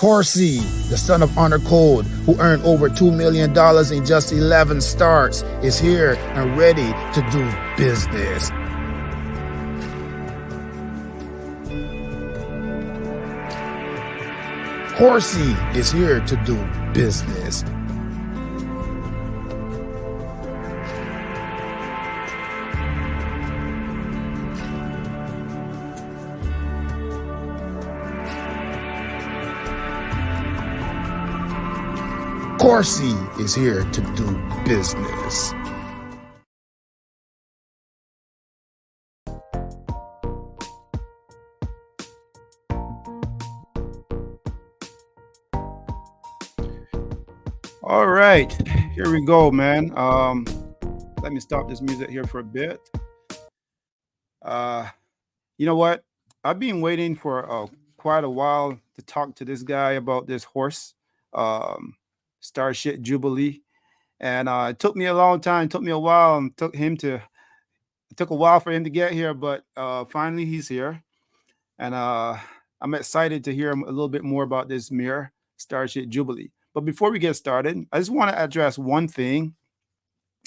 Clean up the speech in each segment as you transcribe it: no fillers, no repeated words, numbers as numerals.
Horsey, the son of Honor Code, who earned over $2 million in just 11 starts, is here and ready to do business. Horsey is here to do business. Horsey is here to do business. All right, here we go, man. Let me stop this music here for a bit. You know what? I've been waiting for quite a while to talk to this guy about this horse, Starship Jubilee, and it took me a long time. It took me a while, and it took a while for him to get here, but finally he's here, and I'm excited to hear a little bit more about this mare, Starship Jubilee. But before we get started, I just want to address one thing.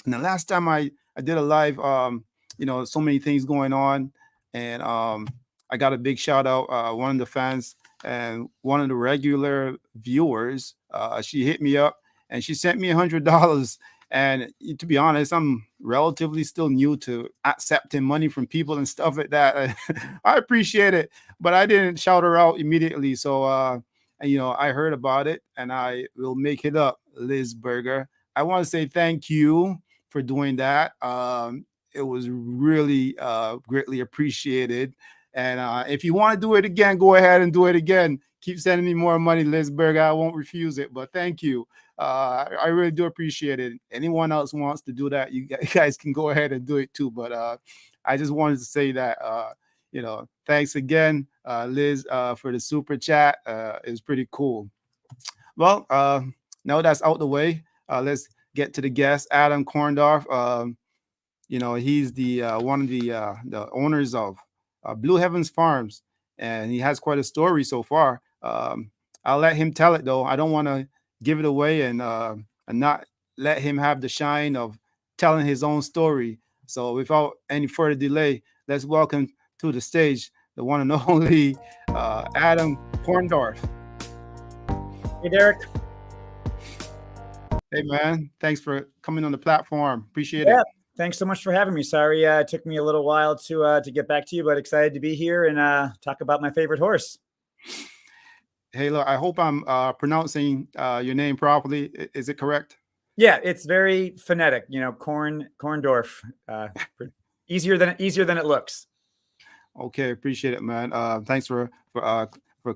And the last time I did a live, so many things going on, and I got a big shout out. One of the fans and one of the regular viewers, she hit me up and she sent me $100. And to be honest, I'm relatively still new to accepting money from people and stuff like that. I appreciate it, but I didn't shout her out immediately. So, I heard about it and I will make it up, Liz Berger. I want to say thank you for doing that. It was really greatly appreciated. And if you want to do it again, go ahead and do it again. Keep sending me more money, Liz Berger. I won't refuse it, but thank you. I really do appreciate it. Anyone else wants to do that, you guys can go ahead and do it too. But I just wanted to say that, thanks again, Liz, for the super chat. It was pretty cool. Well, now that's out the way, let's get to the guest, Adam Corndorf. He's the one of the owners of Blue Heavens Farms, and he has quite a story so far. I'll let him tell it though. I don't want to give it away and not let him have the shine of telling his own story. So without any further delay, let's welcome to the stage the one and only Adam Corndorf. Hey, Derek. Hey, man. Thanks for coming on the platform. Appreciate it. Thanks so much for having me. Sorry it took me a little while to get back to you, but excited to be here and talk about my favorite horse. Hey, look, I hope I'm pronouncing your name properly. Is it correct? Yeah, it's very phonetic. Corndorf. Easier than it looks. Okay, appreciate it, man. Thanks for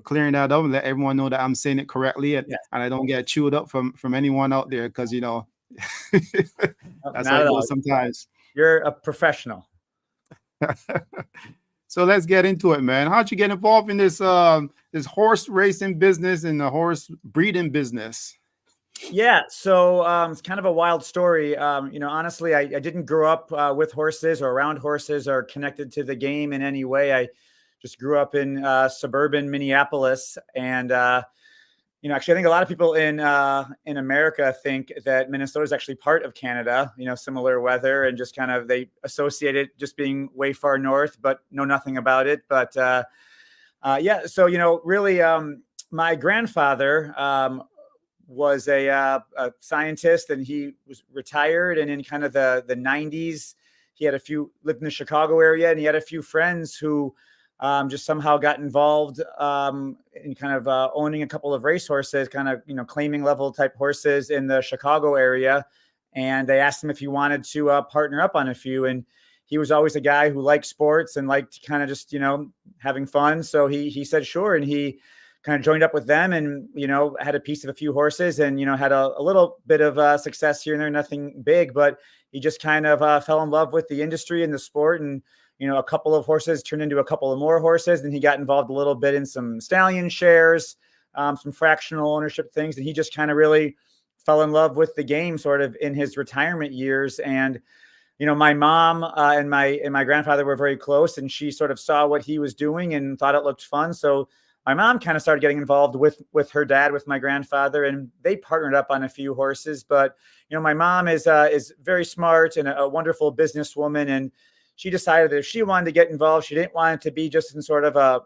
clearing that up and let everyone know that I'm saying it correctly and I don't get chewed up from anyone out there because that's how it goes sometimes. You're a professional. So let's get into it, man. How'd you get involved in this horse racing business and the horse breeding business? Yeah, so it's kind of a wild story. Honestly, I didn't grow up with horses or around horses or connected to the game in any way. I just grew up in suburban Minneapolis, and actually, I think a lot of people in America think that Minnesota is actually part of Canada. Similar weather, and just kind of they associate it just being way far north, but know nothing about it. But so really, my grandfather was a scientist, and he was retired. And in kind of the 90s, he had lived in the Chicago area, and he had a few friends who just somehow got involved in kind of owning a couple of racehorses, kind of, claiming level type horses in the Chicago area. And they asked him if he wanted to partner up on a few. And he was always a guy who liked sports and liked kind of just, having fun. So he said, sure. And he kind of joined up with them and, had a piece of a few horses and, had a little bit of success here and there, nothing big, but he just kind of fell in love with the industry and the sport. And, a couple of horses turned into a couple of more horses. And he got involved a little bit in some stallion shares, some fractional ownership things. And he just kind of really fell in love with the game sort of in his retirement years. And, my mom and my grandfather were very close, and she sort of saw what he was doing and thought it looked fun. So my mom kind of started getting involved with her dad, with my grandfather, and they partnered up on a few horses. But my mom is very smart and a wonderful businesswoman, and she decided that if she wanted to get involved, she didn't want it to be just in sort of a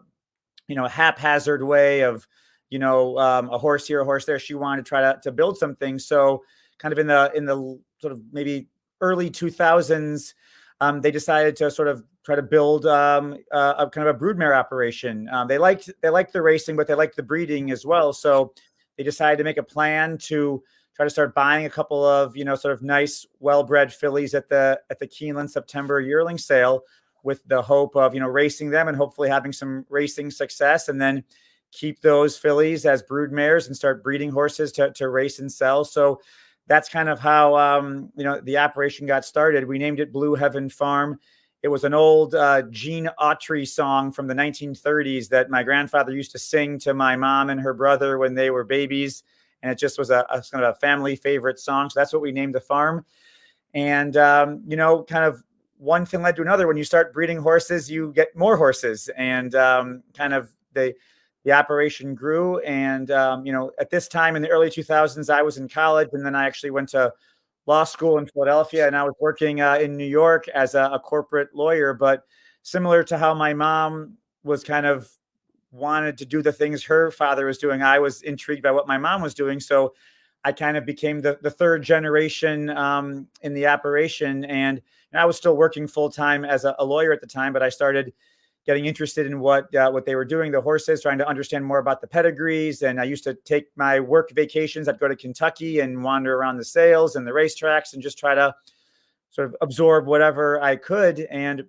haphazard way of a horse here, a horse there. She wanted to try to build something. So kind of in the sort of maybe early 2000s, they decided to sort of try to build a kind of a broodmare operation. They liked the racing, but they liked the breeding as well. So they decided to make a plan to try to start buying a couple of sort of nice, well-bred fillies at the Keeneland September yearling sale, with the hope of racing them and hopefully having some racing success, and then keep those fillies as broodmares and start breeding horses to race and sell. So that's kind of how the operation got started. We named it Blue Heaven Farm. It was an old Gene Autry song from the 1930s that my grandfather used to sing to my mom and her brother when they were babies, and it just was a kind of a family favorite song. So that's what we named the farm. And kind of one thing led to another. When you start breeding horses, you get more horses, and kind of the operation grew. And at this time in the early 2000s, I was in college, and then I actually went to law school in Philadelphia, and I was working in New York as a corporate lawyer. But similar to how my mom was kind of wanted to do the things her father was doing, I was intrigued by what my mom was doing. So I kind of became the third generation in the operation. And I was still working full time as a lawyer at the time, but I started getting interested in what they were doing, the horses, trying to understand more about the pedigrees. And I used to take my work vacations. I'd go to Kentucky and wander around the sales and the racetracks and just try to sort of absorb whatever I could. And,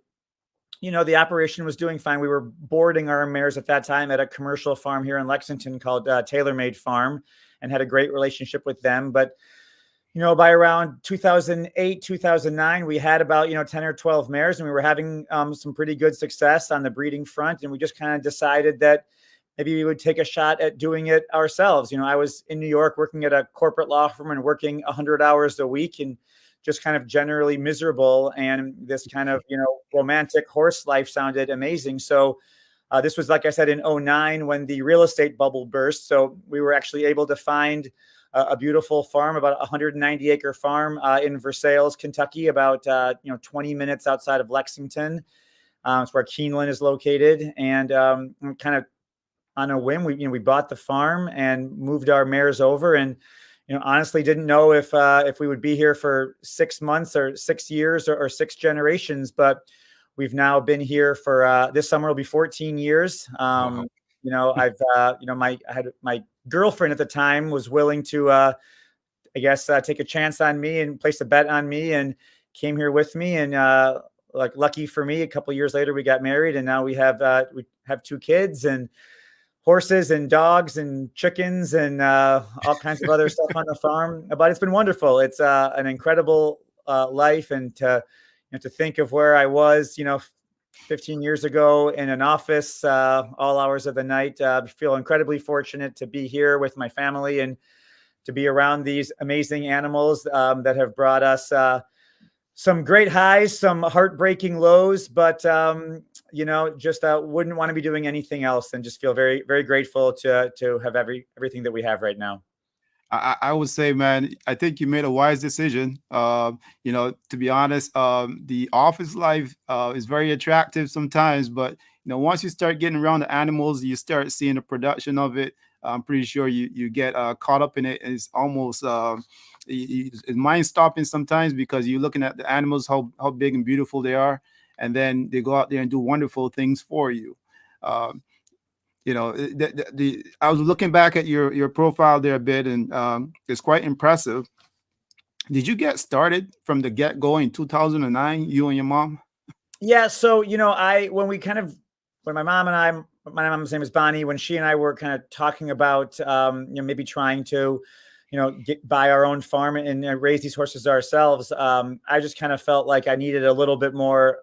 the operation was doing fine. We were boarding our mares at that time at a commercial farm here in Lexington called TaylorMade Farm, and had a great relationship with them. But by around 2008, 2009, we had about, 10 or 12 mares, and we were having some pretty good success on the breeding front. And we just kind of decided that maybe we would take a shot at doing it ourselves. I was in New York working at a corporate law firm and working 100 hours a week and just kind of generally miserable. And this kind of, romantic horse life sounded amazing. So this was, like I said, in 2009 when the real estate bubble burst. So we were actually able to find a beautiful farm, about a 190-acre farm in Versailles, Kentucky, about 20 minutes outside of Lexington. It's where Keeneland is located. And kind of on a whim, we bought the farm and moved our mares over. And honestly didn't know if we would be here for 6 months or 6 years or 6 generations. But we've now been here for this summer will be 14 years. Wow. I've I had my girlfriend at the time was willing to take a chance on me and place a bet on me, and came here with me. And lucky for me, a couple of years later we got married, and now we have 2 kids and horses and dogs and chickens and all kinds of other stuff on the farm. But it's been wonderful. It's an incredible life, and to think of where I was 15 years ago in an office all hours of the night. Feel incredibly fortunate to be here with my family and to be around these amazing animals that have brought us some great highs, some heartbreaking lows, but just wouldn't want to be doing anything else, and just feel very, very grateful to have everything that we have right now. I would say, man, I think you made a wise decision. To be honest, the office life is very attractive sometimes, but once you start getting around the animals, you start seeing the production of it. I'm pretty sure you get caught up in it. It's almost it's mind stopping sometimes, because you're looking at the animals, how big and beautiful they are, and then they go out there and do wonderful things for you. I was looking back at your profile there a bit, and it's quite impressive. Did you get started from the get-go in 2009, you and your mom? Yeah. So, when my mom's name is Bonnie, when she and I were kind of talking about, maybe trying to, buy our own farm and raise these horses ourselves, I just kind of felt like I needed a little bit more,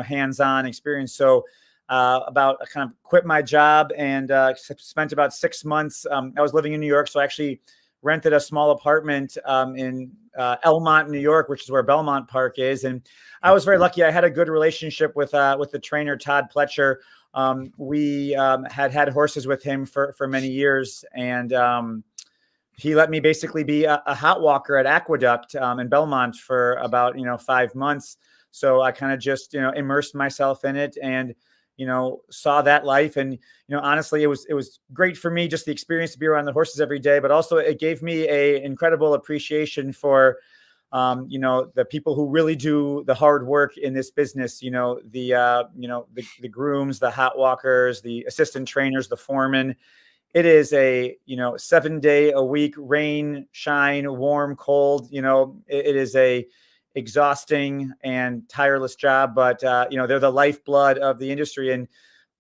hands-on experience. So I kind of quit my job and spent about 6 months. I was living in New York, so I actually rented a small apartment in Elmont, New York, which is where Belmont Park is. And I was very lucky. I had a good relationship with the trainer, Todd Pletcher. we had horses with him for many years, and he let me basically be a hot walker at Aqueduct in Belmont for about 5 months. So I kind of just immersed myself in it, and saw that life. And honestly, it was great for me, just the experience to be around the horses every day, but also it gave me a incredible appreciation for the people who really do the hard work in this business, the grooms, the hot walkers, the assistant trainers, the foremen. It is a 7 day a week, rain, shine, warm, cold. It is a exhausting and tireless job, but they're the lifeblood of the industry. And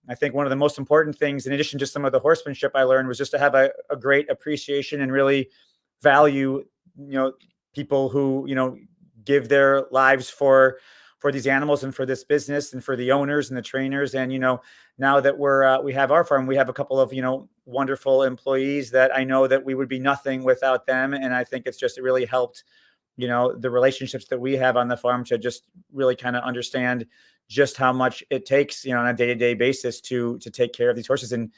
I think one of the most important things, in addition to some of the horsemanship I learned, was just to have a great appreciation and really value people who give their lives for these animals and for this business and for the owners and the trainers. And now that we have our farm, we have a couple of wonderful employees that I know that we would be nothing without them. And I think it really helped the relationships that we have on the farm to just really kind of understand just how much it takes on a day-to-day basis to take care of these horses and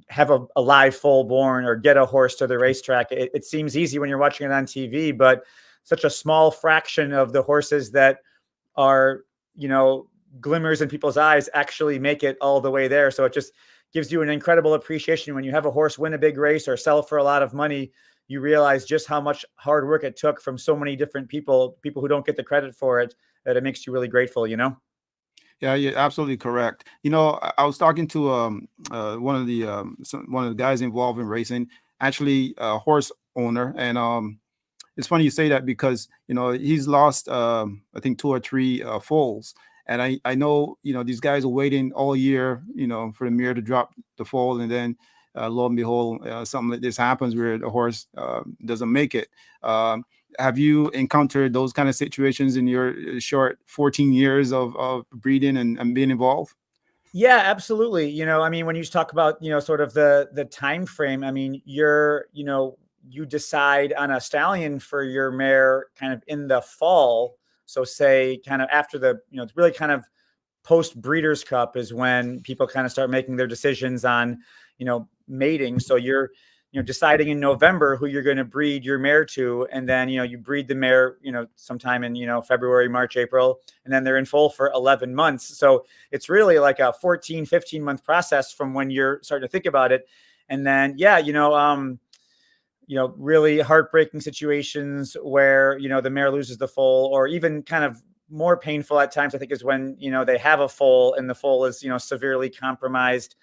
have a live foal born or get a horse to the racetrack. It seems easy when you're watching it on TV, but such a small fraction of the horses that are, glimmers in people's eyes actually make it all the way there. So it just gives you an incredible appreciation when you have a horse win a big race or sell for a lot of money. You realize just how much hard work it took from so many different people who don't get the credit for it, that it makes you really grateful, Yeah, you're absolutely correct. I was talking to one of the guys involved in racing, actually a horse owner, and it's funny you say that because he's lost I think 2 or 3 foals, and I know these guys are waiting all year for the mare to drop the foal, and then lo and behold, something like this happens where the horse doesn't make it. Have you encountered those kind of situations in your short 14 years of breeding and being involved? Yeah, absolutely. When you talk about, sort of the time frame, you decide on a stallion for your mare kind of in the fall. So say kind of after it's really kind of post Breeders' Cup is when people kind of start making their decisions on, mating. So you're deciding in November who you're going to breed your mare to, and then you breed the mare sometime in February, March, April, and then they're in foal for 11 months. So it's really like a 14-15 month process from when you're starting to think about it. And then really heartbreaking situations where the mare loses the foal, or even kind of more painful at times, I think, is when they have a foal and the foal is severely compromised,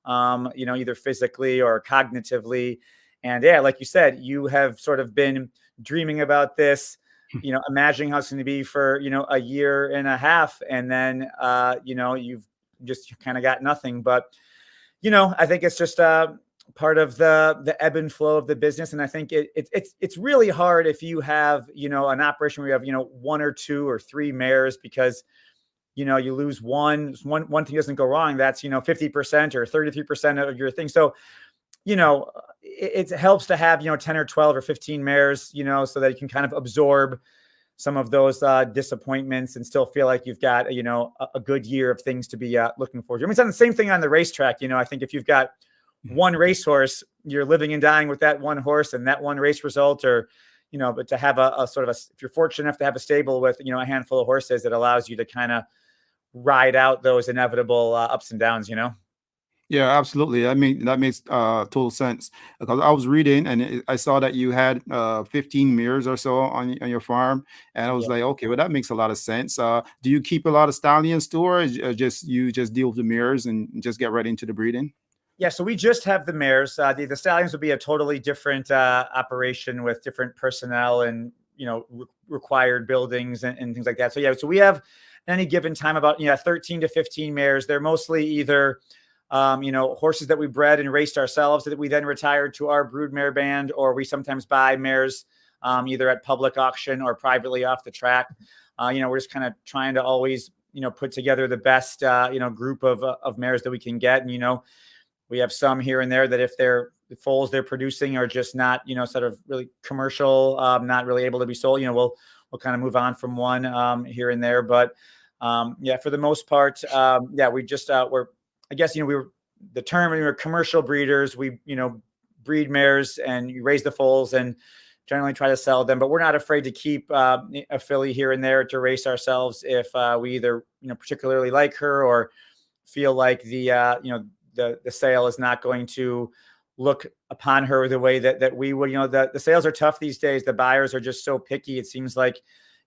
either physically or cognitively. And yeah, like you said, you have sort of been dreaming about this, imagining how it's going to be for, a year and a half. And then, you've just kind of got nothing. But, I think it's just part of the ebb and flow of the business. And I think it's really hard if you have, an operation where you have, 1 or 2 or 3 mares, because you lose one thing doesn't go wrong. That's, 50% or 33% of your thing. So, it helps to have, 10 or 12 or 15 mares, so that you can kind of absorb some of those disappointments and still feel like you've got, a good year of things to be looking forward to. It's the same thing on the racetrack. I think if you've got one racehorse, you're living and dying with that one horse and that one race result, or, but to have a sort of if you're fortunate enough to have a stable with, a handful of horses, it allows you to kind of ride out those inevitable ups and downs, Yeah, absolutely. I mean, that makes total sense, because I was reading and I saw that you had 15 mares or so on your farm, and I was Yeah. like, okay, well, that makes a lot of sense. Do you keep a lot of stallions too, or you just deal with the mares and just get right into the breeding? Yeah, so we just have the mares. The stallions would be a totally different operation with different personnel and required buildings and things like that. So yeah, so we have at any given time about 13 to 15 mares. They're mostly either horses that we bred and raced ourselves that we then retired to our brood mare band, or we sometimes buy mares either at public auction or privately off the track. We're just kind of trying to always put together the best group of mares that we can get, and we have some here and there that if the foals they're producing are just not, sort of really commercial, not really able to be sold, we'll kind of move on from one here and there. But Yeah, for the most part, yeah, we just were, I guess, we were we were commercial breeders. We, breed mares and you raise the foals and generally try to sell them, but we're not afraid to keep a filly here and there to race ourselves if we either, particularly like her or feel like the sale is not going to look upon her the way that we would. The sales are tough these days. The buyers are just so picky. It seems like,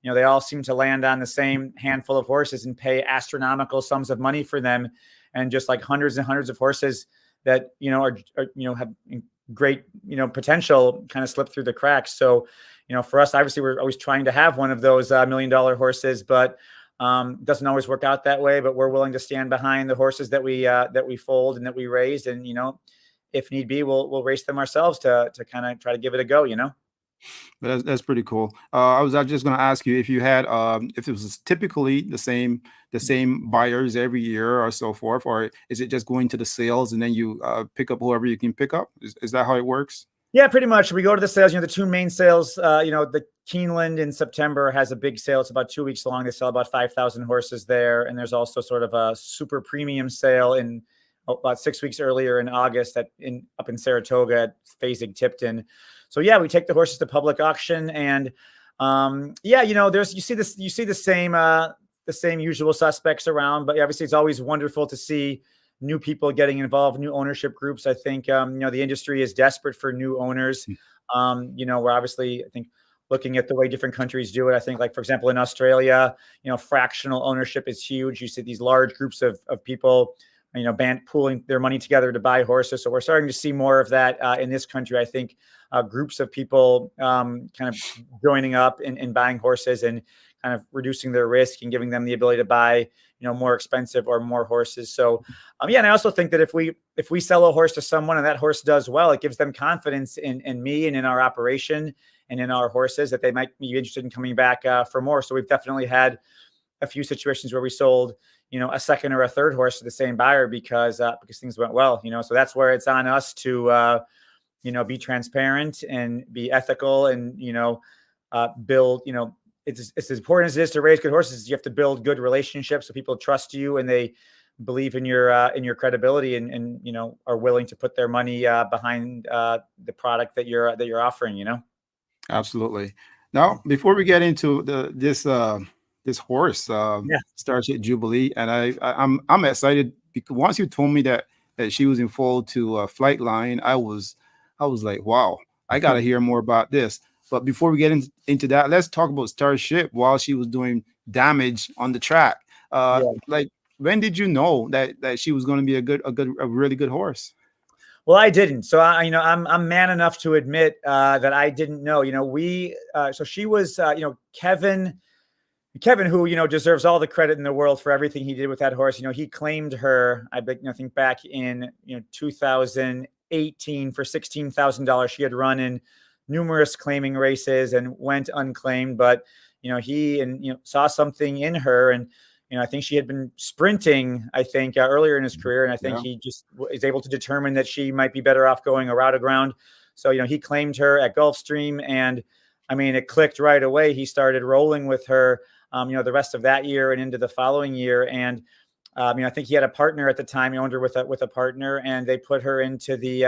they all seem to land on the same handful of horses and pay astronomical sums of money for them. And just like hundreds and hundreds of horses that, are have great, potential kind of slip through the cracks. So, for us, obviously we're always trying to have one of those $1 million horses, but doesn't always work out that way. But we're willing to stand behind the horses that we fold and that we raised. And, if need be, we'll race them ourselves to kind of try to give it a go, But that's pretty cool. I was just going to ask you if you had if it was typically the same buyers every year or so forth, or is it just going to the sales and then you pick up whoever you can pick up? Is that how it works? Yeah, pretty much. We go to the sales. The two main sales. The Keeneland in September has a big sale. It's about 2 weeks long. They sell about 5,000 horses there, and there's also sort of a super premium sale in about 6 weeks earlier in August up in Saratoga at Fasig-Tipton. So yeah, we take the horses to public auction, and yeah, you see the same usual suspects around, but obviously it's always wonderful to see new people getting involved, new ownership groups. I think the industry is desperate for new owners. We're obviously, I think, looking at the way different countries do it. I think, like, for example, in Australia, fractional ownership is huge. You see these large groups of people pooling their money together to buy horses. So we're starting to see more of that in this country. I think groups of people kind of joining up and buying horses and kind of reducing their risk and giving them the ability to buy, more expensive or more horses. So, yeah. And I also think that if we sell a horse to someone and that horse does well, it gives them confidence in me and in our operation and in our horses that they might be interested in coming back for more. So we've definitely had a few situations where we sold, a second or a third horse to the same buyer because things went well, so that's where it's on us to, be transparent and be ethical and, build, it's as important as it is to raise good horses. You have to build good relationships so people trust you and they believe in your credibility and, are willing to put their money behind the product that you're offering, Absolutely. Now, before we get into this horse, Starship Jubilee, and I'm excited because once you told me that she was in foal to Flightline, I was like, wow, I got to hear more about this. But before we get into that, let's talk about Starship while she was doing damage on the track. Like, when did you know that she was going to be a really good horse? Well, I didn't. So I'm man enough to admit that I didn't know. So she was, Kevin, who, deserves all the credit in the world for everything he did with that horse. He claimed her, I think back in, 2018 for $16,000. She had run in numerous claiming races and went unclaimed, but, he saw something in her. And, I think she had been sprinting, earlier in his career. And I think he just is able to determine that she might be better off going a route of ground. So, he claimed her at Gulfstream, and it clicked right away. He started rolling with her, the rest of that year and into the following year. And, I think he had a partner at the time. He owned her with a partner, and they put her into the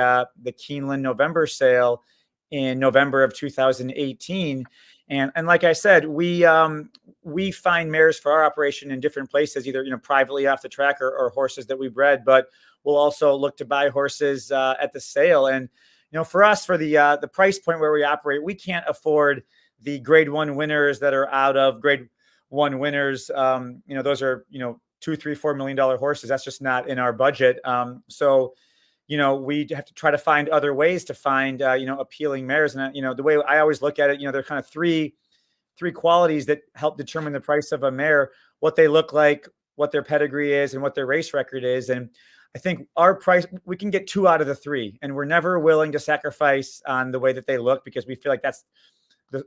Keeneland November sale in November of 2018. And like I said, we find mares for our operation in different places, either, privately off the track or horses that we bred, but we'll also look to buy horses at the sale. And, for us, for the price point where we operate, we can't afford the grade one winners that are out of grade one winners. Those are, $2, $3, $4 million horses. That's just not in our budget. So, we have to try to find other ways to find, appealing mares. And, the way I always look at it, there are kind of three qualities that help determine the price of a mare: what they look like, what their pedigree is, and what their race record is. And I think our price, we can get 2 out of the 3, and we're never willing to sacrifice on the way that they look, because we feel like that's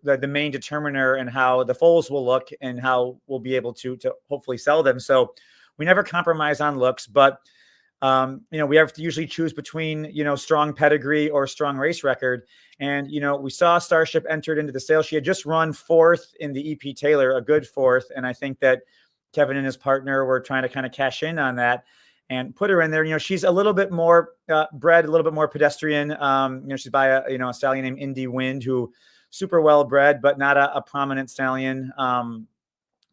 the main determiner in how the foals will look and how we'll be able to hopefully sell them. So we never compromise on looks, but we have to usually choose between, strong pedigree or strong race record. And, we saw Starship entered into the sale. She had just run 4th in the EP Taylor, a good 4th. And I think that Kevin and his partner were trying to kind of cash in on that and put her in there. You know, she's a little bit more bred, a little bit more pedestrian. You know, she's by a stallion named Indy Wind, who super well bred, but not a prominent stallion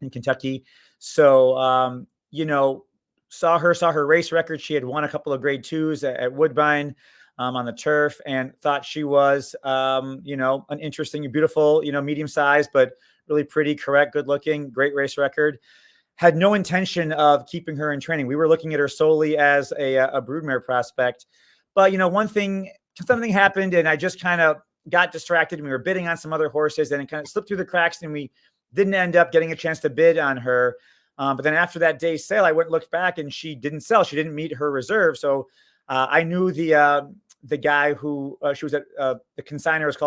in Kentucky. So, you know, saw her race record. She had won a couple of grade 2s at Woodbine on the turf, and thought she was, you know, an interesting, beautiful, you know, medium size, but really pretty, correct, good looking, great race record. Had no intention of keeping her in training. We were looking at her solely as a broodmare prospect. But, you know, something happened, and I just kind of got distracted, and we were bidding on some other horses, and it kind of slipped through the cracks, and we didn't end up getting a chance to bid on her. But then after that day's sale, I went and looked back, and she didn't sell. She didn't meet her reserve. So I knew the guy who she was at, the consignor was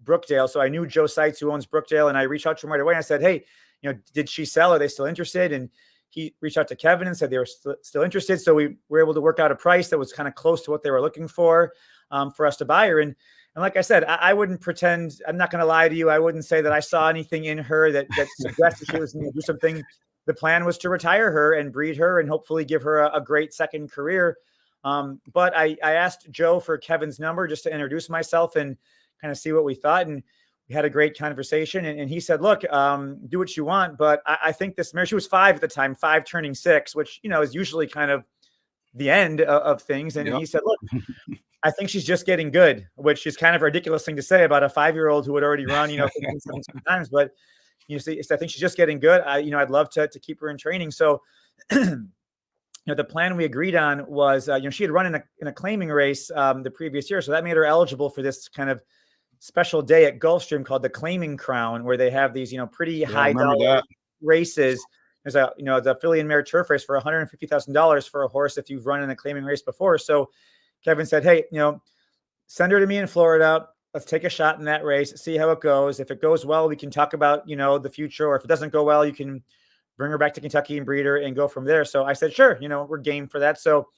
Brookdale. So I knew Joe Seitz, who owns Brookdale, and I reached out to him right away. And I said, hey, you know, did she sell? Are they still interested? And he reached out to Kevin and said they were still interested. So we were able to work out a price that was kind of close to what they were looking for us to buy her. And like I said, I wouldn't pretend, I'm not going to lie to you. I wouldn't say that I saw anything in her that suggested she was going to do something. The plan was to retire her and breed her and hopefully give her a great second career. But I asked Joe for Kevin's number just to introduce myself and kind of see what we thought. And we had a great conversation, and he said, look, do what you want, but I think this mare, she was 5 at the time, 5 turning 6, which, you know, is usually kind of the end of things. And he said, look, I think she's just getting good, which is kind of a ridiculous thing to say about a 5-year-old who had already run, you know, 15, 17 times. But you see, I think she's just getting good. I'd love to keep her in training. So, you know, the plan we agreed on was, you know, she had run in a claiming race the previous year. So that made her eligible for this kind of special day at Gulfstream called the Claiming Crown, where they have these, you know, pretty high dollar races. There's the Philly Mare turf race for $150,000 for a horse if you've run in a claiming race before. So Kevin said, hey, you know, send her to me in Florida. Let's take a shot in that race, see how it goes. If it goes well, we can talk about, you know, the future. Or if it doesn't go well, you can bring her back to Kentucky and breed her and go from there. So I said, sure, you know, we're game for that. So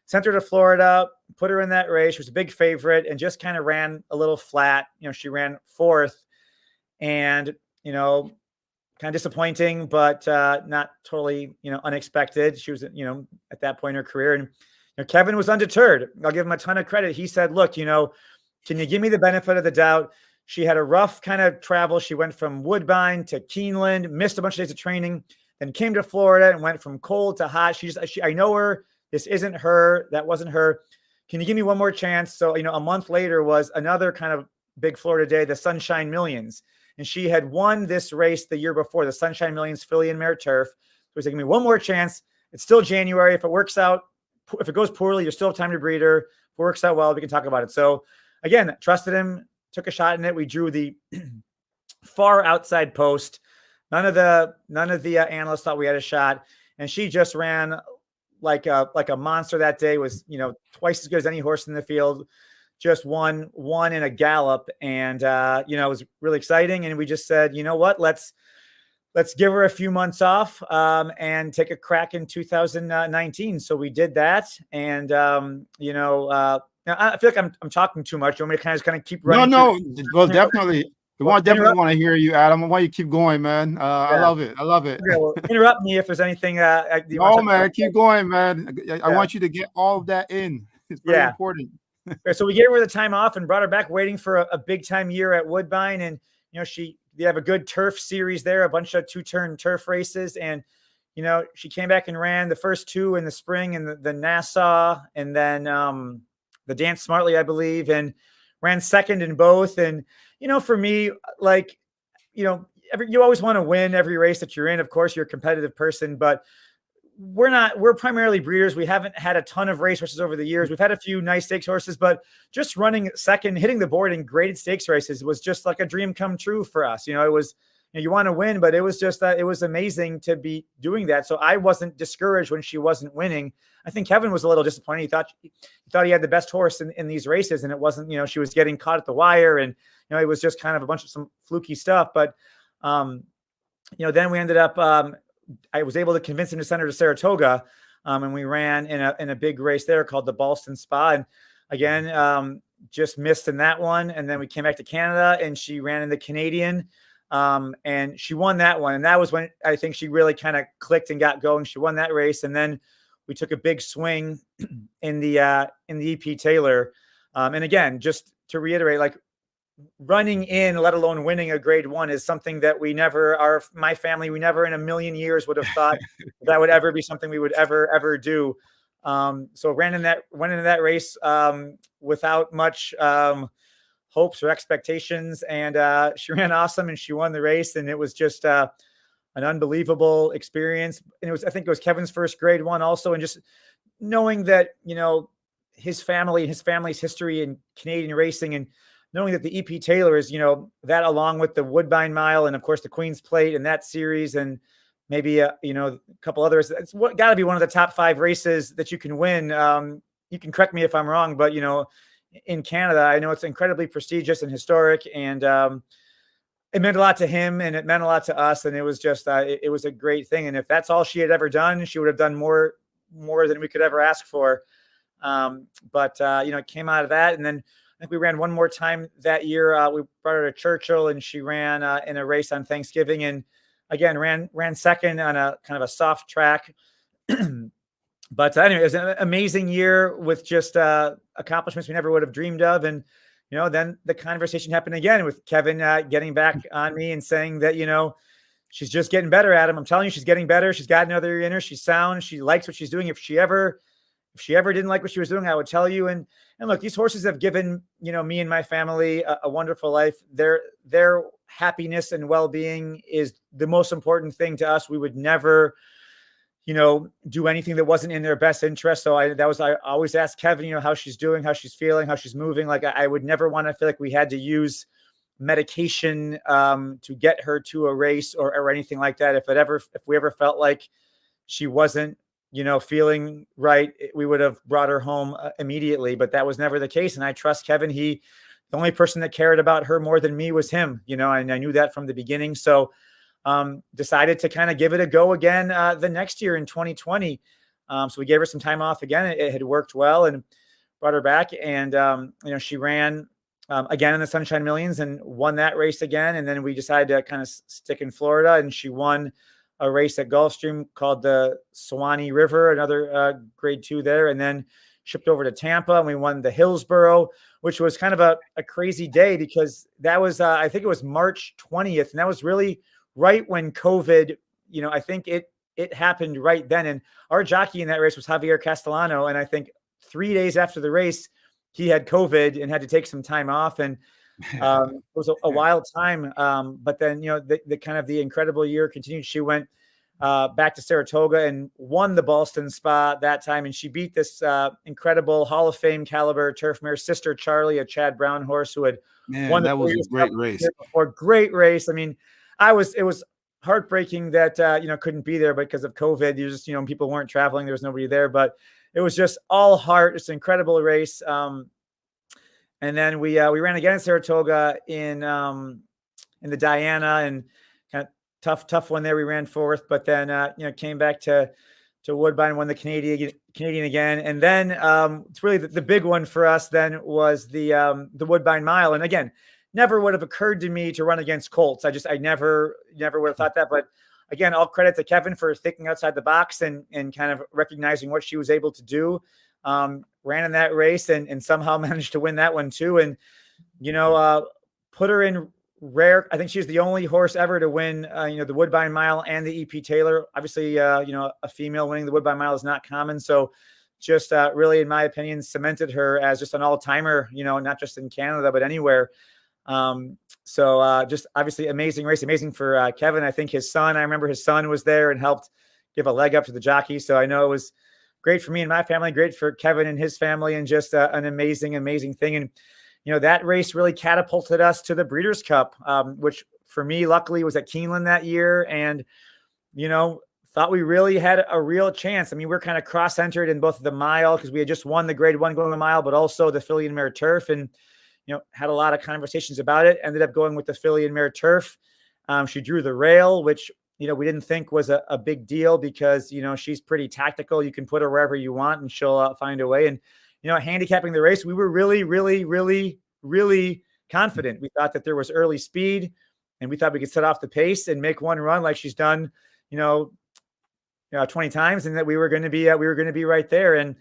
sent her to Florida, put her in that race. She was a big favorite and just kind of ran a little flat. You know, she ran 4th, and, you know, kind of disappointing, but not totally, you know, unexpected. She was, you know, at that point in her career. And, you know, Kevin was undeterred. I'll give him a ton of credit. He said, look, you know, can you give me the benefit of the doubt? She had a rough kind of travel. She went from Woodbine to Keeneland, missed a bunch of days of training, then came to Florida and went from cold to hot. I know her. This isn't her. That wasn't her. Can you give me one more chance? So, you know, a month later was another kind of big Florida day, the Sunshine Millions. And she had won this race the year before, the Sunshine Millions Philly and Mare Turf. So he said, give me one more chance. It's still January. If it works out, if it goes poorly, you still have time to breed her. If it works out well, we can talk about it. So again, trusted him, took a shot in it. We drew the far outside post. None of the analysts thought we had a shot. And she just ran like a monster that day, was, you know, twice as good as any horse in the field, just won in a gallop. And, you know, it was really exciting. And we just said, you know what, let's give her a few months off and take a crack in 2019. So we did that. And, you know, I feel like I'm talking too much. You want me to kind of keep running? No. Well, definitely. Definitely want to hear you, Adam. I want you to keep going, man. I love it. Okay, well, interrupt me if there's anything. No, man, keep going, man. I want you to get all of that in. It's very important. So we gave her the time off and brought her back, waiting for a big time year at Woodbine. And, you know, they have a good turf series there, a bunch of 2-turn turf races. And, you know, she came back and ran the first 2 in the spring, and the Nassau, and then the Dance Smartly, I believe, and ran second in both. And, you know, for me, like, you know, you always want to win every race that you're in. Of course, you're a competitive person, but we're primarily breeders. We haven't had a ton of race horses over the years. We've had a few nice stakes horses, but just running second, hitting the board in graded stakes races was just like a dream come true for us. You know, it was, you know, you want to win, but it was just that it was amazing to be doing that. So I wasn't discouraged when she wasn't winning. I think Kevin was a little disappointed. He thought he had the best horse in these races, and it wasn't, you know, she was getting caught at the wire, and, you know, it was just kind of a bunch of some fluky stuff. But, you know, then we ended up, I was able to convince him to send her to Saratoga. And we ran in a big race there called the Ballston Spa. And again, just missed in that one. And then we came back to Canada, and she ran in the Canadian And she won that one. And that was when I think she really kind of clicked and got going. She won that race. And then we took a big swing in the EP Taylor. And again, just to reiterate, like, running in, let alone winning a grade one, is something that my family, we never in a million years would have thought that would ever be something we would ever do. So went into that race without much hopes or expectations, and she ran awesome and she won the race, and it was just an unbelievable experience. And I think it was Kevin's first grade one also, and just knowing that, his family's history in Canadian racing, and knowing that the EP Taylor is, that along with the Woodbine Mile and of course the Queen's Plate and that series, and maybe a couple others, it's got to be one of the top 5 races that you can win. You can correct me if I'm wrong, but in Canada, I know it's incredibly prestigious and historic, and it meant a lot to him and it meant a lot to us. And it was just, it was a great thing. And if that's all she had ever done, she would have done more than we could ever ask for. But it came out of that. And then I think we ran one more time that year. We brought her to Churchill, and she ran in a race on Thanksgiving, and again ran second on a kind of a soft track. But anyway, it was an amazing year with just accomplishments we never would have dreamed of. And then the conversation happened again with Kevin getting back on me and saying that she's just getting better, Adam. I'm telling you, she's getting better. She's got another year in her. She's sound. She likes what she's doing. If she ever didn't like what she was doing, I would tell you. And look, these horses have given, me and my family a wonderful life. Their happiness and well-being is the most important thing to us. We would never, do anything that wasn't in their best interest. So I always ask Kevin, how she's doing, how she's feeling, how she's moving. Like, I would never want to feel like we had to use medication to get her to a race or anything like that. If we ever felt like she wasn't, feeling right, we would have brought her home immediately, but that was never the case. And I trust Kevin. The only person that cared about her more than me was him, and I knew that from the beginning. So decided to kind of give it a go again the next year in 2020. So we gave her some time off again. It had worked well, and brought her back. And, she ran again in the Sunshine Millions and won that race again. And then we decided to kind of stick in Florida, and she won a race at Gulfstream called the Suwannee River, another grade 2 there, and then shipped over to Tampa, and we won the Hillsborough, which was kind of a crazy day, because that was, I think it was March 20th. And that was really right when COVID, I think it happened right then. And our jockey in that race was Javier Castellano. And I think 3 days after the race, he had COVID and had to take some time off. And it was a wild time. But then, the kind of the incredible year continued. She went back to Saratoga and won the Ballston Spa that time. And she beat this incredible Hall of Fame caliber turf mare, Sister Charlie, a Chad Brown horse who had won. That was a great race. Great race. I mean, it was heartbreaking that, couldn't be there because of COVID. You just, people weren't traveling. There was nobody there, but it was just all heart. It's an incredible race. And then we ran again in Saratoga in the Diana, and kind of tough one there. We ran 4th, but then came back to Woodbine, won the Canadian again. And then it's really the big one for us then was the Woodbine Mile. And again, never would have occurred to me to run against colts. I never would have thought that. But again, all credit to Kevin for thinking outside the box and kind of recognizing what she was able to do. Ran in that race and somehow managed to win that one too. And, put her in rare. I think she's the only horse ever to win, the Woodbine Mile and the EP Taylor. Obviously, a female winning the Woodbine Mile is not common. So just really, in my opinion, cemented her as just an all-timer, not just in Canada, but anywhere. So just obviously amazing race, amazing for Kevin. I think I remember his son was there and helped give a leg up to the jockey. So I know it was great for me and my family, great for Kevin and his family, and just an amazing thing. And, that race really catapulted us to the Breeders' Cup, which for me, luckily, was at Keeneland that year. And, thought we really had a real chance. I mean, we're kind of cross-entered in both the mile because we had just won the grade 1 going the mile, but also the filly and mare turf. And, had a lot of conversations about it, ended up going with the filly and mare turf. She drew the rail, which, we didn't think was a big deal because, she's pretty tactical. You can put her wherever you want and she'll find a way. And, handicapping the race, we were really confident. We thought that there was early speed. And we thought we could set off the pace and make one run like she's done, 20 times, and that we were going to be right there. And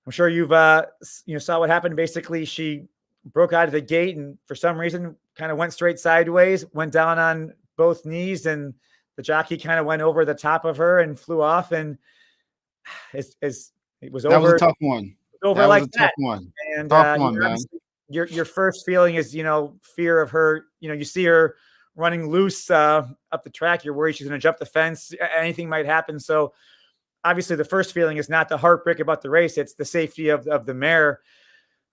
I'm sure you've saw what happened. Basically, she broke out of the gate and for some reason kind of went straight sideways, went down on both knees, and the jockey kind of went over the top of her and flew off. And it was over. That was a tough one. Over that like was a that. tough one. And tough one, man. Your first feeling is, fear of her. You see her running loose up the track. You're worried she's going to jump the fence. Anything might happen. So obviously the first feeling is not the heartbreak about the race. It's the safety of the mare.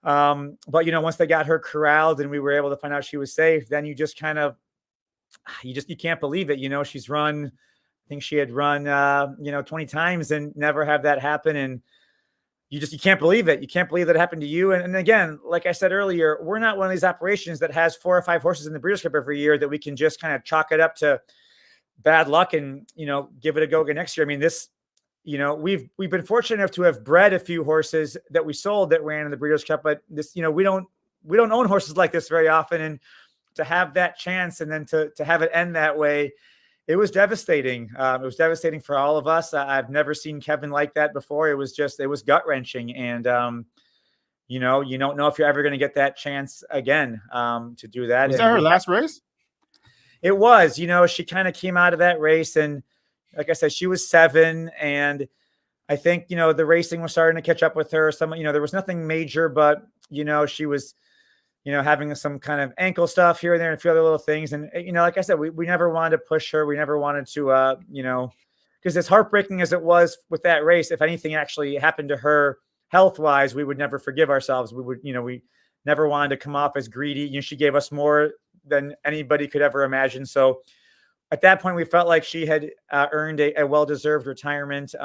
But, once they got her corralled and we were able to find out she was safe, then you just kind of, you can't believe it. She's run, I think she had run, 20 times and never have that happen. And you can't believe it. You can't believe that it happened to you. And again, like I said earlier, we're not one of these operations that has 4 or 5 horses in the Breeders' Cup every year that we can just kind of chalk it up to bad luck and, give it a go again next year. I mean, this, we've been fortunate enough to have bred a few horses that we sold that ran in the Breeders' Cup, but this, we don't own horses like this very often. And to have that chance and then to have it end that way, it was devastating. It was devastating for all of us. I've never seen Kevin like that before. It was gut wrenching. And, you don't know if you're ever going to get that chance again to do that. Was that her last race? It was, she kind of came out of that race. And like I said, she was 7. And I think, the racing was starting to catch up with her. There was nothing major, but, she was, having some kind of ankle stuff here and there and a few other little things. And, like I said, we never wanted to push her. We never wanted to, because as heartbreaking as it was with that race, if anything actually happened to her health-wise, we would never forgive ourselves. We would, we never wanted to come off as greedy. She gave us more than anybody could ever imagine. So at that point, we felt like she had earned a well-deserved retirement.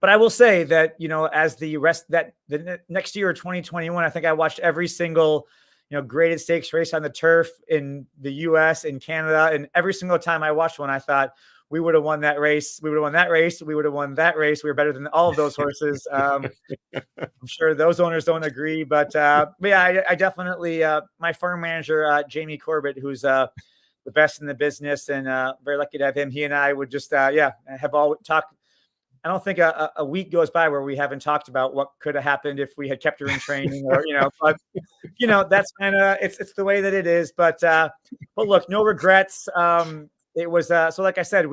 But I will say that, as the next year, 2021, I think I watched every single, graded stakes race on the turf in the US and Canada. And every single time I watched one, I thought we would have won that race. We would have won that race. We would have won that race. We were better than all of those horses. I'm sure those owners don't agree, but yeah, I definitely, my farm manager, Jamie Corbett, who's the best in the business, and very lucky to have him. He and I would just, have all talked. I don't think a week goes by where we haven't talked about what could have happened if we had kept her in training, or, but that's kind of, it's the way that it is. But look, no regrets. It was, so like I said,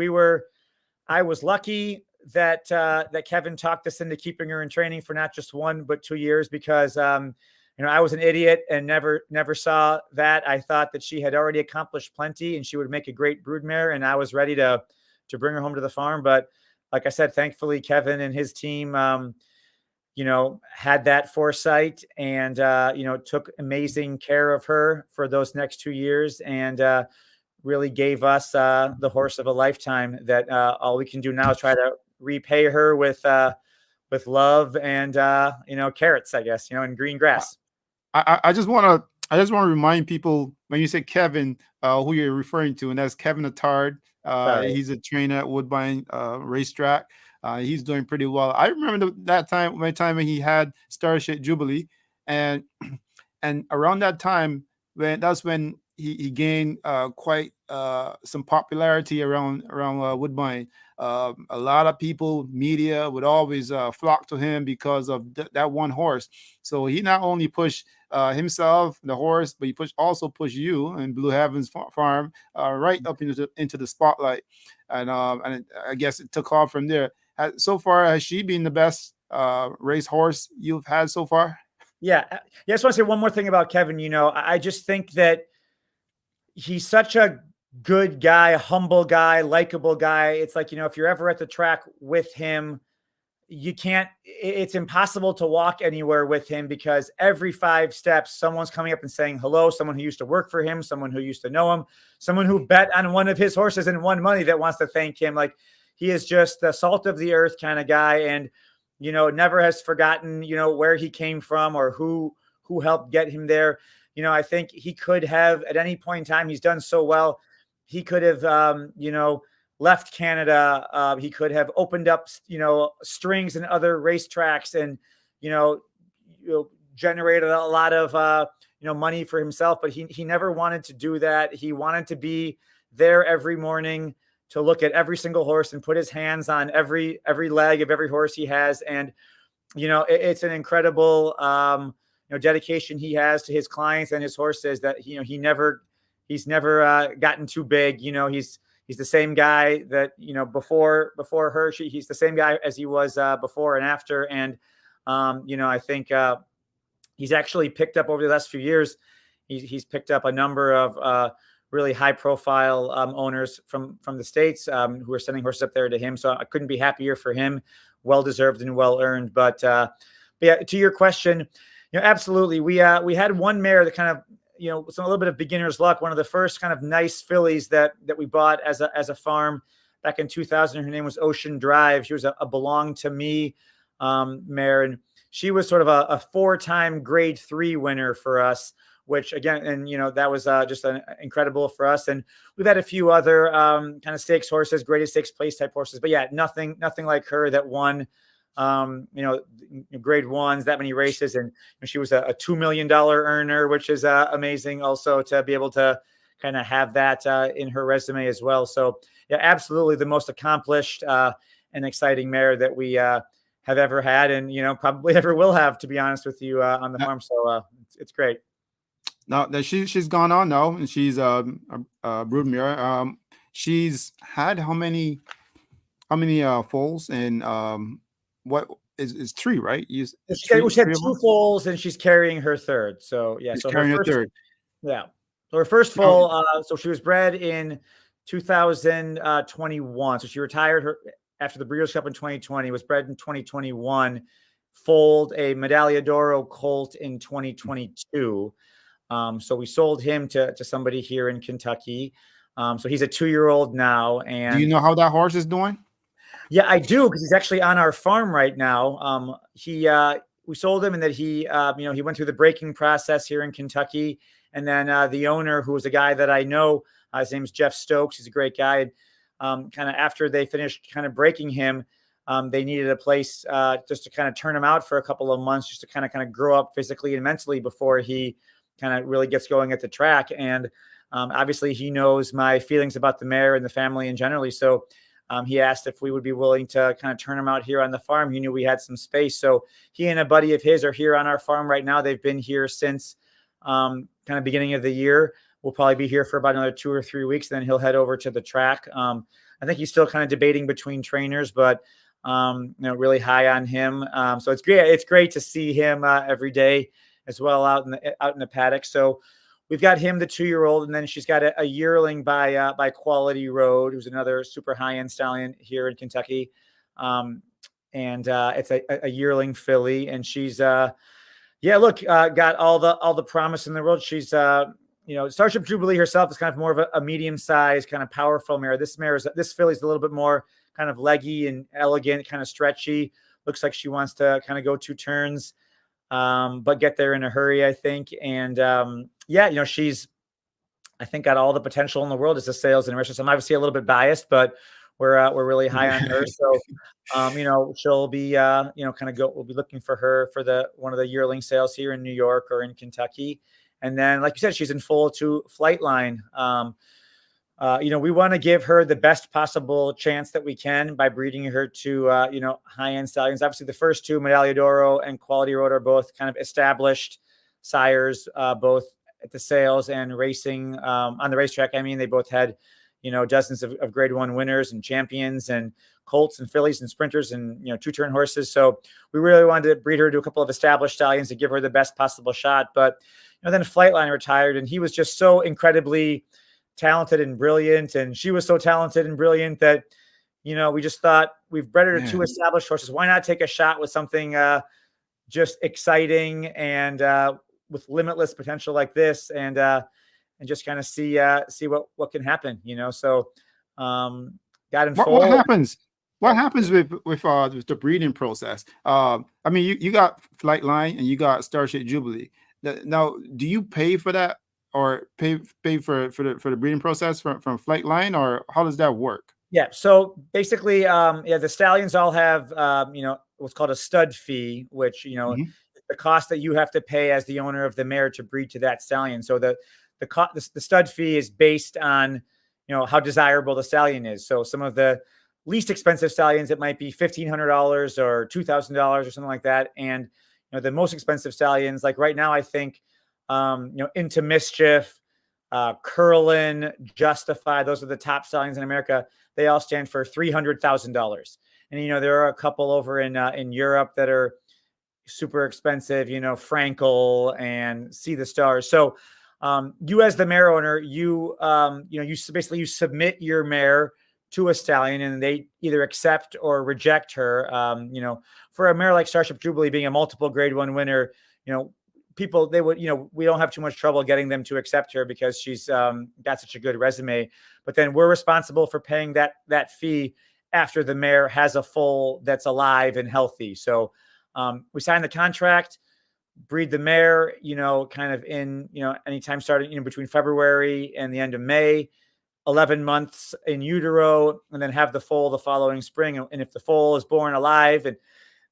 I was lucky that Kevin talked us into keeping her in training for not just 1, but 2 years, because, I was an idiot and never saw that. I thought that she had already accomplished plenty and she would make a great broodmare, and I was ready to bring her home to the farm. But like I said, thankfully, Kevin and his team, had that foresight and, took amazing care of her for those next 2 years, and really gave us the horse of a lifetime that all we can do now is try to repay her with love and, carrots, I guess, and green grass. I just want to remind people, when you say Kevin, who you're referring to, and that's Kevin Attard. He's a trainer at Woodbine Racetrack. He's doing pretty well. I remember that time when he had Starship Jubilee, and around that time, that's when he gained quite some popularity around Woodbine. A lot of people, media would always flock to him because of that one horse. So he not only pushed himself, the horse, but he also pushed you and Blue Heavens Farm right up into the spotlight. And I guess it took off from there. So far, has she been the best race horse you've had so far? Yeah. I just want to say one more thing about Kevin. I just think that he's such a good guy, humble guy, likable guy. It's like, if you're ever at the track with him, it's impossible to walk anywhere with him, because every 5 steps, someone's coming up and saying hello, someone who used to work for him, someone who used to know him, someone who bet on one of his horses and won money that wants to thank him. Like, he is just the salt of the earth kind of guy. And, never has forgotten, where he came from or who helped get him there. I think he could have, at any point in time, he's done so well. He could have, left Canada. He could have opened up, strings and other racetracks, and, generated a lot of, money for himself, but he never wanted to do that. He wanted to be there every morning to look at every single horse and put his hands on every leg of every horse he has. And, it's an incredible, dedication he has to his clients and his horses that, he's never gotten too big. He's the same guy that, before her, he's the same guy as he was before and after. And, I think he's actually picked up over the last few years, he's picked up a number of really high profile owners from the States who are sending horses up there to him. So I couldn't be happier for him. Well-deserved and well-earned. But yeah, to your question, absolutely. We had one mare that kind of, was a little bit of beginner's luck. One of the first kind of nice fillies that we bought as a farm back in 2000. Her name was Ocean Drive. She was a belong to me mare. And she was sort of a 4-time grade 3 winner for us, which again, and that was just incredible for us. And we've had a few other kind of stakes horses, graded stakes place type horses, but yeah, nothing like her that won, grade 1s, that many races. And she was a $2 million earner, which is amazing also to be able to kind of have that in her resume as well. So yeah, absolutely the most accomplished and exciting mare that we have ever had. And, probably ever will have, to be honest with you, on the farm. So it's great. Now that she's gone on now, and she's a brood mare. She's had how many foals, and what is 3, right? She had 2 foals, and she's carrying her 3rd. So yeah, she's carrying her 3rd. Yeah. So her first foal. So she was bred in 2021. So she retired after the Breeders' Cup in 2020. Was bred in 2021. Foaled a Medaglia d'Oro colt in 2022. So we sold him to somebody here in Kentucky. So he's a 2-year-old now. And do you know how that horse is doing? Yeah, I do, because he's actually on our farm right now. We sold him, and that he went through the breaking process here in Kentucky. And then the owner, who was a guy that I know, his name's Jeff Stokes. He's a great guy. Kind of after they finished kind of breaking him, they needed a place just to kind of turn him out for a couple of months, just to kind of grow up physically and mentally before he kind of really gets going at the track. And obviously he knows my feelings about the mare and the family in generally. So he asked if we would be willing to kind of turn him out here on the farm. He knew we had some space. So he and a buddy of his are here on our farm right now. They've been here since kind of beginning of the year. We'll probably be here for about another 2 or 3 weeks. Then he'll head over to the track. I think he's still kind of debating between trainers, but really high on him. So it's great. It's great to see him every day as well out in the paddock. So we've got him, the 2-year-old, and then she's got a yearling by Quality Road, who's another super high-end stallion here in Kentucky. And it's a yearling filly, and she's got all the promise in the world. She's Starship Jubilee herself is kind of more of a medium-sized, kind of powerful mare. This filly's a little bit more kind of leggy and elegant, kind of stretchy. Looks like she wants to kind of go 2 turns. But get there in a hurry, I think. And she's, I think, got all the potential in the world as a sales and So I'm obviously a little bit biased, but we're really high on her. So, she'll be, we'll be looking for her for one of the yearling sales here in New York or in Kentucky. And then, like you said, she's in foal to Flightline. We want to give her the best possible chance that we can by breeding her to, high-end stallions. Obviously, the first 2, Medaglia d'Oro and Quality Road, are both kind of established sires, both at the sales and racing on the racetrack. I mean, they both had, dozens of grade 1 winners and champions and colts and fillies and sprinters and, 2-turn horses. So we really wanted to breed her to a couple of established stallions to give her the best possible shot. But, then Flightline retired, and he was just so incredibly talented and brilliant, and she was so talented and brilliant that we just thought, we've bred her to 2 established horses, why not take a shot with something just exciting and with limitless potential like this, and just kind of see what can happen. So got in full. What happens with the breeding process? I mean, you got Flightline and you got Starship Jubilee. Now, do you pay for that, or pay for the breeding process from Flightline, or how does that work? Yeah. So basically, the stallions all have, what's called a stud fee, which, the the cost that you have to pay as the owner of the mare to breed to that stallion. So the stud fee is based on, how desirable the stallion is. So some of the least expensive stallions, it might be $1,500 or $2,000 or something like that. And, the most expensive stallions, like right now, I think, Into Mischief, Curlin, Justify, those are the top stallions in America. They all stand for $300,000. And, there are a couple over in Europe that are super expensive, Frankel and See the Stars. So you as the mare owner, you basically you submit your mare to a stallion and they either accept or reject her. For a mare like Starship Jubilee being a multiple grade 1 winner, people, they would, we don't have too much trouble getting them to accept her because she's got such a good resume. But then we're responsible for paying that fee after the mare has a foal that's alive and healthy. So we sign the contract, breed the mare, kind of in, anytime starting, between February and the end of May, 11 months in utero, and then have the foal the following spring. And if the foal is born alive and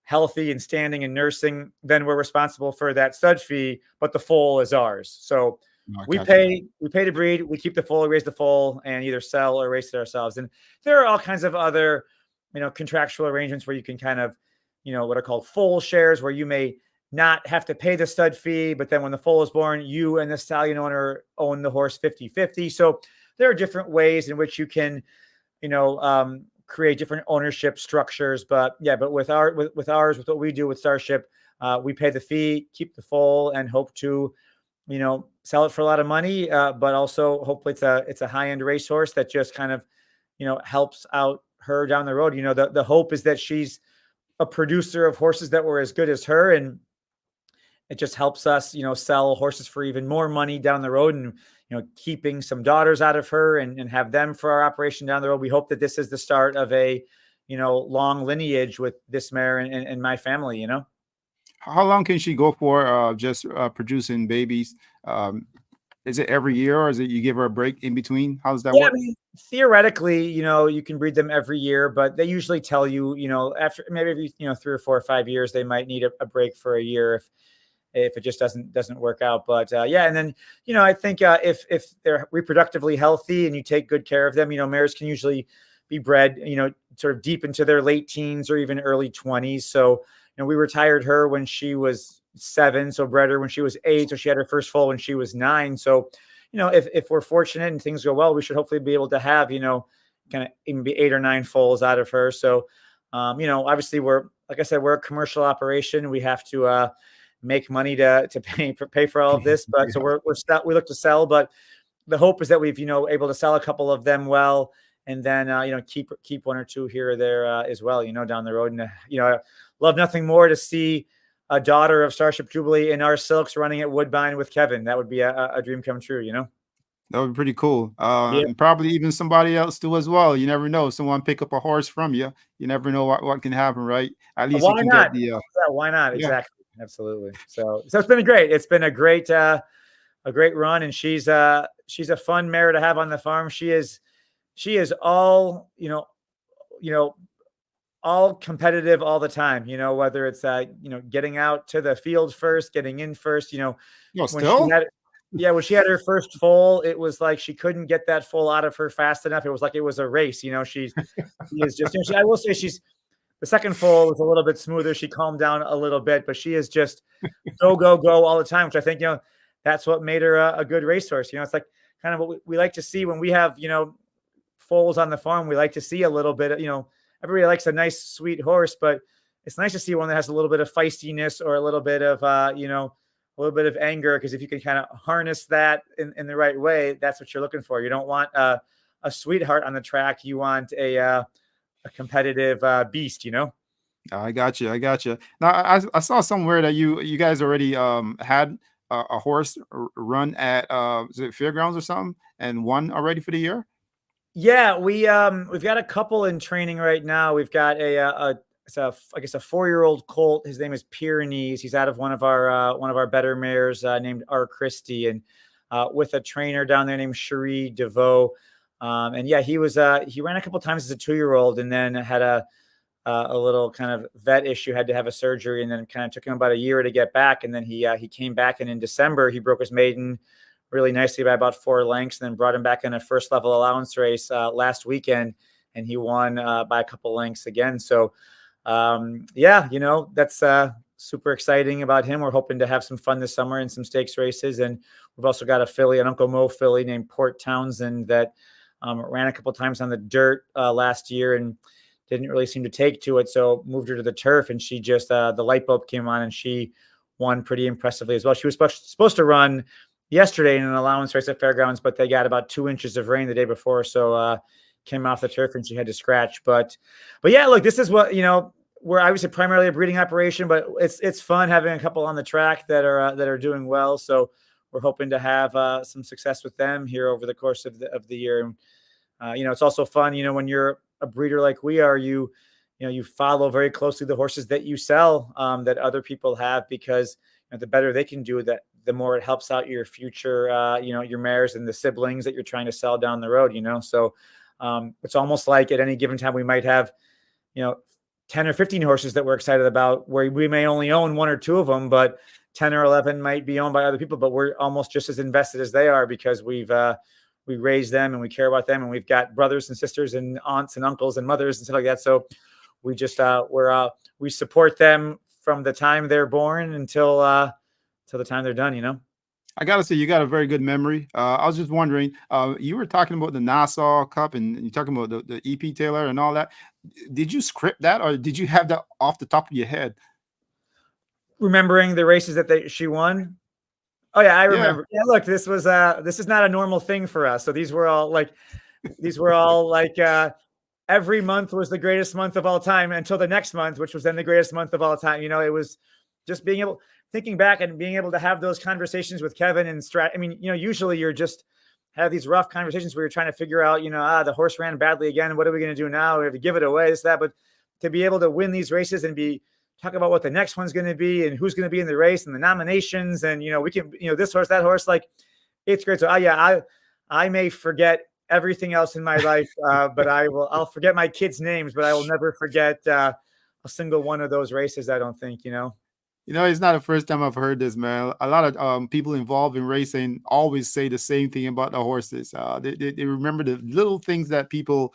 healthy and standing and nursing, then we're responsible for that stud fee, but the foal is ours. So we pay to breed, we keep the foal, raise the foal, and either sell or race it ourselves. And there are all kinds of other, contractual arrangements where you can kind of, what are called foal shares, where you may not have to pay the stud fee, but then when the foal is born, you and the stallion owner own the horse 50-50. So there are different ways in which you can, create different ownership structures. But with what we do with Starship, we pay the fee, keep the foal, and hope to, sell it for a lot of money. But also hopefully it's a high-end racehorse that just kind of, helps out her down the road. The hope is that she's a producer of horses that were as good as her, and it just helps us, sell horses for even more money down the road, and, keeping some daughters out of her and have them for our operation down the road. We hope that this is the start of a, long lineage with this mare and my family, How long can she go for just producing babies? Is it every year, or is it you give her a break in between? How does that work? I mean, theoretically, you can breed them every year, but they usually tell you, after maybe, 3 or 4 or 5 years, they might need a break for a year if it just doesn't work out. But and then, I think if they're reproductively healthy and you take good care of them, mares can usually be bred, sort of deep into their late teens or even early 20s. So, we retired her when she was 7, so bred her when she was 8. So she had her first foal when she was 9. So, if we're fortunate and things go well, we should hopefully be able to have, kind of even be 8 or 9 foals out of her. So, obviously like I said, we're a commercial operation. We have to make money to pay for all of this. But so we look to sell, but the hope is that we've, able to sell a couple of them well, and then, keep 1 or 2 here or there as well, down the road. And, I love nothing more to see a daughter of Starship Jubilee in our silks running at Woodbine with Kevin. That would be a dream come true, That would be pretty cool. Yeah. And probably even somebody else too as well. You never know. Someone pick up a horse from you. You never know what can happen, right? At least Why you can not? get the Why not? yeah. Exactly. Absolutely. So it's been great. It's been a great run, and she's a fun mare to have on the farm. She is all, all competitive all the time, whether it's, getting out to the field first, getting in first, when she had her first foal, it was like she couldn't get that foal out of her fast enough. It was like it was a race, she is just, I will say the second foal was a little bit smoother. She calmed down a little bit, but she is just go all the time, which I think, that's what made her a good racehorse. It's like kind of what we like to see when we have, foals on the farm. We like to see a little bit, everybody likes a nice, sweet horse, but it's nice to see one that has a little bit of feistiness or a little bit of, a little bit of anger. Because if you can kind of harness that in the right way, that's what you're looking for. You don't want a sweetheart on the track. You want a competitive beast, I got you. Now I saw somewhere that you guys already had a horse run at is it fairgrounds or something, and won already for the year. Yeah, we've got a couple in training right now. We've got I guess a 4-year-old colt. His name is Pyrenees. He's out of one of our better mares named R. Christie, and with a trainer down there named Cherie DeVoe. And yeah, he ran a couple times as a 2-year-old, and then had a a little kind of vet issue, had to have a surgery, and then kind of took him about a year to get back. And then he came back, and in December he broke his maiden really nicely by about 4 lengths, and then brought him back in a first level allowance race last weekend, and he won by a couple lengths again. So yeah, that's super exciting about him. We're hoping to have some fun this summer in some stakes races, and we've also got a filly, an Uncle Mo filly named Port Townsend that ran a couple times on the dirt last year and didn't really seem to take to it, so moved her to the turf, and she just the light bulb came on, and she won pretty impressively as well. She was supposed to run yesterday in an allowance race at Fairgrounds, but they got about 2 inches of rain the day before, so came off the turf and she had to scratch. But yeah, look, this is what we're obviously primarily a breeding operation, but it's fun having a couple on the track that are doing well. So we're hoping to have some success with them here over the course of the year. It's also fun, when you're a breeder like we are, you follow very closely the horses that you sell that other people have, because the better they can do that, the more it helps out your future, your mares and the siblings that you're trying to sell down the road, So it's almost like at any given time we might have, 10 or 15 horses that we're excited about, where we may only own 1 or 2 of them, but 10 or 11 might be owned by other people, but we're almost just as invested as they are, because we raise them and we care about them, and we've got brothers and sisters and aunts and uncles and mothers and stuff like that. So we just we support them from the time they're born until the time they're done. I gotta say, you got a very good memory. I was just wondering, you were talking about the Nassau Cup, and you're talking about the EP Taylor and all that. Did you script that, or did you have that off the top of your head? Remembering the races that she won. Oh yeah, I remember. Yeah, look, this is not a normal thing for us. So these were all like every month was the greatest month of all time until the next month, which was then the greatest month of all time. It was just thinking back and being able to have those conversations with Kevin and usually you're just have these rough conversations where you're trying to figure out, the horse ran badly again. What are we going to do now? We have to give it away, this, that. But to be able to win these races and talk about what the next one's going to be and who's going to be in the race and the nominations, and we can, this horse, that horse, like, it's great. So I may forget everything else in my life, but I'll forget my kids' names, but I will never forget a single one of those races. I don't think. It's not the first time I've heard this, man. A lot of people involved in racing always say the same thing about the horses. They remember the little things that people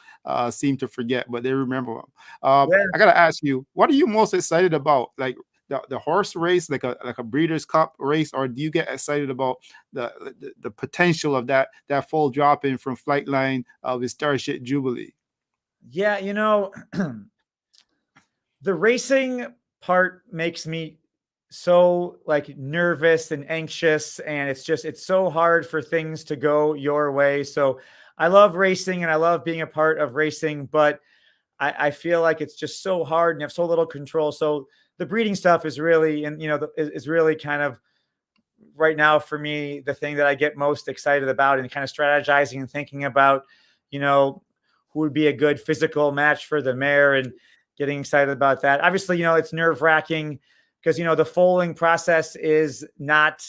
seem to forget, but they remember them. I got to ask you, what are you most excited about? Like the horse race, like a Breeders' Cup race, or do you get excited about the potential of that foal drop-in from Flightline with Starship Jubilee? Yeah, the racing part makes me so nervous and anxious, and it's so hard for things to go your way. So I love racing and I love being a part of racing, but I feel like it's just so hard and you have so little control. So the breeding stuff is really, is really kind of right now for me, the thing that I get most excited about, and kind of strategizing and thinking about, who would be a good physical match for the mare, and getting excited about that. Obviously, it's nerve wracking, because, the foaling process is not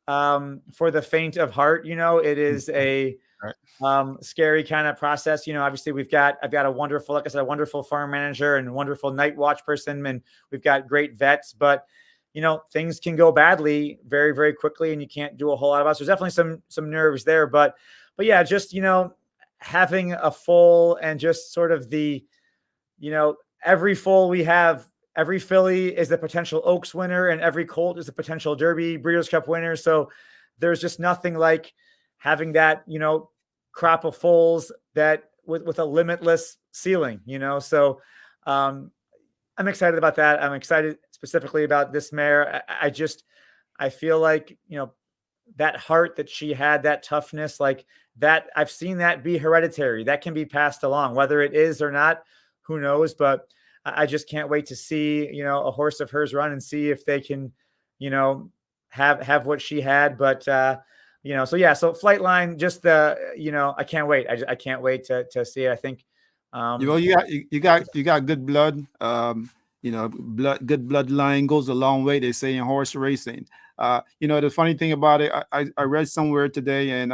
for the faint of heart. It is a scary kind of process. Obviously I've got a wonderful, like I said, a wonderful farm manager and a wonderful night watch person, and we've got great vets, but things can go badly very, very quickly, and you can't do a whole lot about it. So there's definitely some nerves there, but yeah, just, having a foal, and just sort of the, every foal we have, every filly is the potential Oaks winner, and every colt is a potential Derby Breeders' Cup winner. So there's just nothing like having that, crop of foals that with a limitless ceiling, So I'm excited about that. I'm excited specifically about this mare. I feel like, that heart that she had, that toughness, like that, I've seen that be hereditary. That can be passed along, whether it is or not, who knows, but I just can't wait to see, a horse of hers run and see if they can, have what she had. But, so yeah, so Flightline, just I can't wait. I can't wait to see it. I think, you got good blood. Good bloodline goes a long way, they say, in horse racing. The funny thing about it, I read somewhere today, and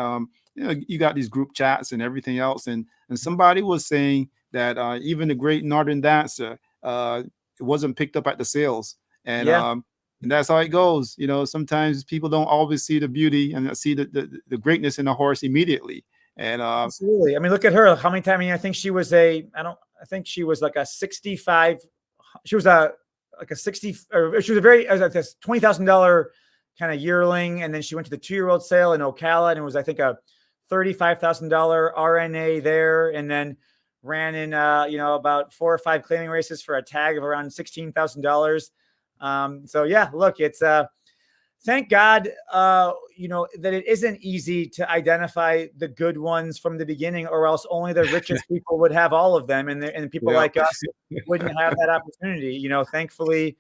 you got these group chats and everything else, and somebody was saying that even the Great Northern Dancer, it wasn't picked up at the sales, Yeah. and that's how it goes. Sometimes people don't always see the beauty and see the greatness in a horse immediately. And Absolutely. I mean, look at her. How many times? I mean, I think she was I think she was like a 65. She was like a 60, or she was like this $20,000 kind of yearling. And then she went to the 2-year-old sale in Ocala, and it was, I think, a $35,000 RNA there. And then ran in, about 4 or 5 claiming races for a tag of around $16,000. So yeah, look, it's, thank God, that it isn't easy to identify the good ones from the beginning, or else only the richest people would have all of them, and people like us wouldn't have that opportunity. Thankfully,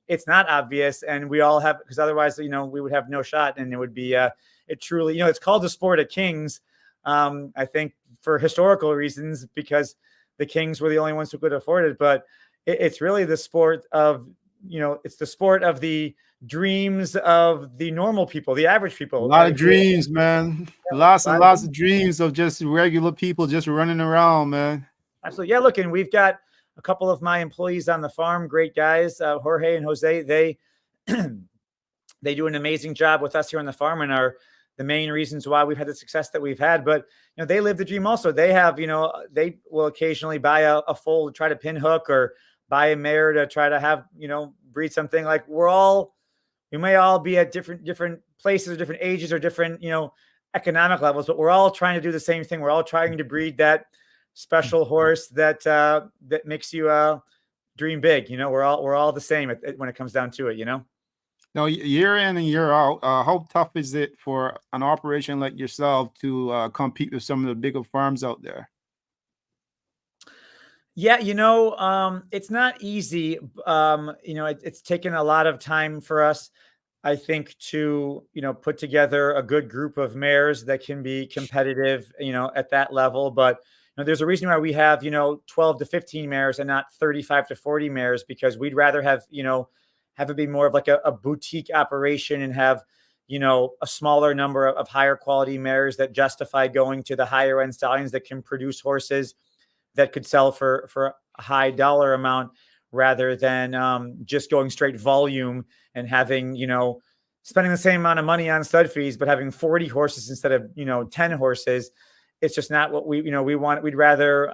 it's not obvious, and we all have, because otherwise, we would have no shot, and it would be, it truly, it's called the sport of kings. I think for historical reasons, because the kings were the only ones who could afford it, but it's really the sport of, it's the sport of the dreams of the normal people, the average people. A lot of dreams, man. Lots and lots of dreams of just regular people just running around, man. Absolutely. Yeah, look, and we've got a couple of my employees on the farm, great guys, Jorge and Jose. They they do an amazing job with us here on the farm, and are the main reasons why we've had the success that we've had. But they live the dream also. They have, they will occasionally buy a foal to try to pin hook, or buy a mare to try to have, breed something. Like, we may all be at different places, or different ages, or different, economic levels, but we're all trying to do the same thing. We're all trying to breed that special horse that makes you dream big. We're all the same when it comes down to it. Now, year in and year out, how tough is it for an operation like yourself to compete with some of the bigger farms out there? Yeah, it's not easy. It's taken a lot of time for us, I think, to, put together a good group of mares that can be competitive, at that level. But there's a reason why we have, 12 to 15 mares and not 35 to 40 mares, because we'd rather have it be more of like a boutique operation, and have, a smaller number of higher quality mares that justify going to the higher end stallions that can produce horses that could sell for a high dollar amount, rather than just going straight volume and having, spending the same amount of money on stud fees, but having 40 horses instead of, 10 horses. It's just not what we want. We'd rather,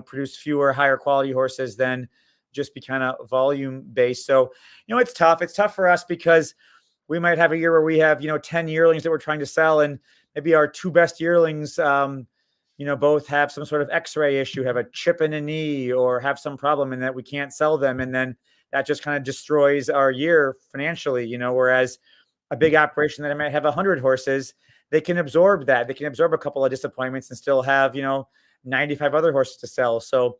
produce fewer, higher quality horses than just be kind of volume based. So, it's tough. It's tough for us, because we might have a year where we have, 10 yearlings that we're trying to sell, and maybe our 2 best yearlings, both have some sort of X-ray issue, have a chip in a knee, or have some problem, and that we can't sell them. And then that just kind of destroys our year financially, whereas a big operation that might have 100 horses, they can absorb that. They can absorb a couple of disappointments and still have, 95 other horses to sell. So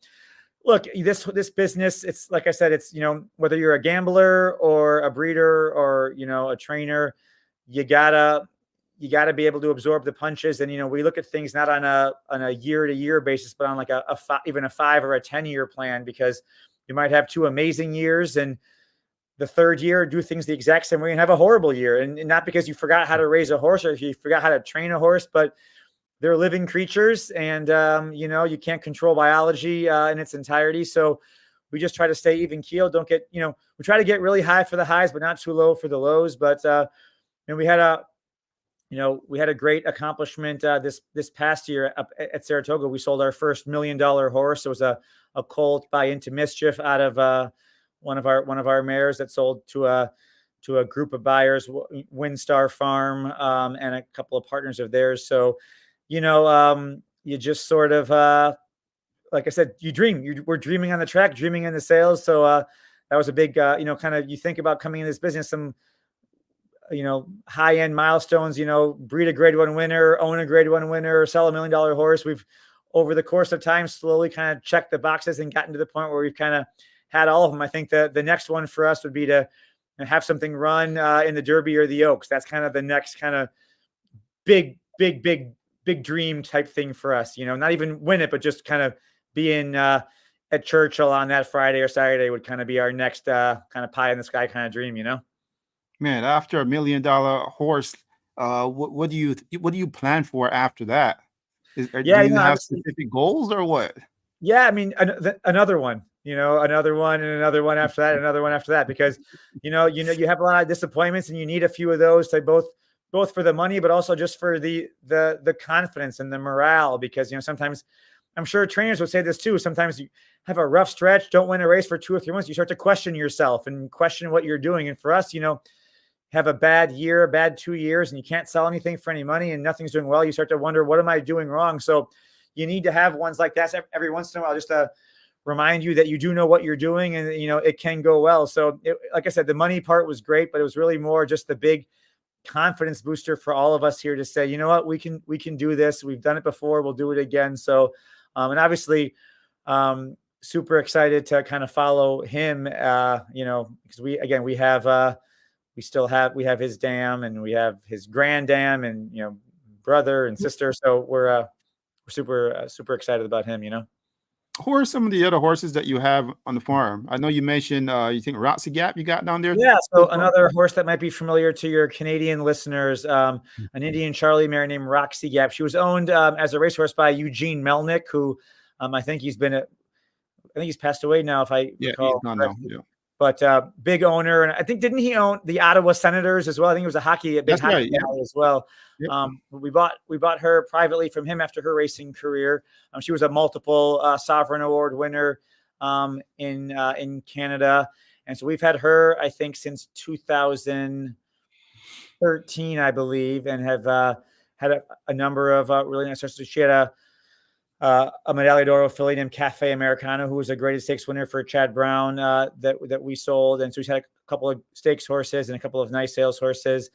look, this business, it's like I said, it's, whether you're a gambler or a breeder or, a trainer, you gotta be able to absorb the punches. And, we look at things not on a year to year basis, but on like even a 5 or a 10-year plan, because you might have 2 amazing years, and the 3rd year do things the exact same way and have a horrible year. And not because you forgot how to raise a horse, or if you forgot how to train a horse, but they're living creatures, and, you can't control biology in its entirety. So we just try to stay even keel. Don't get, we try to get really high for the highs, but not too low for the lows. But, we had a great accomplishment this past year up at Saratoga. We sold our first $1 million horse. It was a colt by Into Mischief out of one of our mares that sold to a group of buyers, Windstar Farm, and a couple of partners of theirs. So, you just sort of, like I said, you dream. We're dreaming on the track, dreaming in the sales. So that was a big, kind of, you think about coming in this business, some, high-end milestones, breed a grade 1 winner, own a grade 1 winner, sell $1 million horse. We've, over the course of time, slowly kind of checked the boxes and gotten to the point where we've kind of had all of them. I think the next one for us would be to have something run in the Derby or the Oaks. That's kind of the next kind of big dream type thing for us, not even win it, but just kind of be in at Churchill on that Friday or Saturday would kind of be our next kind of pie in the sky kind of dream, Man, after $1 million horse, what do you plan for after that? Do you have specific goals or what? Yeah, I mean, another one, another one and another one after that, another one after that, because, you have a lot of disappointments and you need a few of those to both for the money, but also just for the confidence and the morale, because, sometimes I'm sure trainers would say this too. Sometimes you have a rough stretch, don't win a race for 2 or 3 months. You start to question yourself and question what you're doing. And for us, have a bad year, a bad 2 years, and you can't sell anything for any money and nothing's doing well. You start to wonder, what am I doing wrong? So you need to have ones like that every once in a while, just to remind you that you do know what you're doing, and it can go well. So like I said, the money part was great, but it was really more just the big confidence booster for all of us here to say, you know what, we can do this. We've done it before. We'll do it again. So, and obviously, super excited to kind of follow him, because we have his dam and we have his grand dam and, brother and sister. So we're super excited about him, Who are some of the other horses that you have on the farm? I know you mentioned you think Roxy Gap you got down there. Yeah, so another horse that might be familiar to your Canadian listeners, an Indian Charlie mare named Roxy Gap. She was owned as a racehorse by Eugene Melnick, who I think he's passed away now, if I recall. He's not now. Yeah. But big owner, and I think, didn't he own the Ottawa Senators as well? I think it was a big hockey guy as well. Yep. We bought her privately from him after her racing career. She was a multiple Sovereign Award winner in Canada, and so we've had her, I think, since 2013, I believe, and have had a number of really nice horses. She had a Medaglia d'Oro filly named Cafe Americano, who was a graded stakes winner for Chad Brown that we sold. And so we've had a couple of stakes horses and a couple of nice sales horses.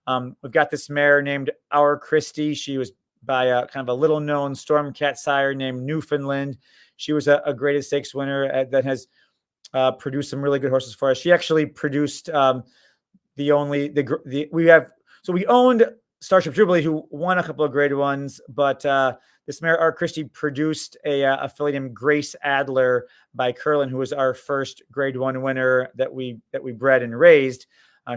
We've got this mare named Our Christie. She was by a kind of a little known Stormcat sire named Newfoundland. She was a graded stakes winner that has produced some really good horses for us. She actually produced we owned Starship Jubilee, who won a couple of grade ones, but this mare, Our Christie, produced a filly named Grace Adler by Curlin, who was our first grade 1 winner that we bred and raised.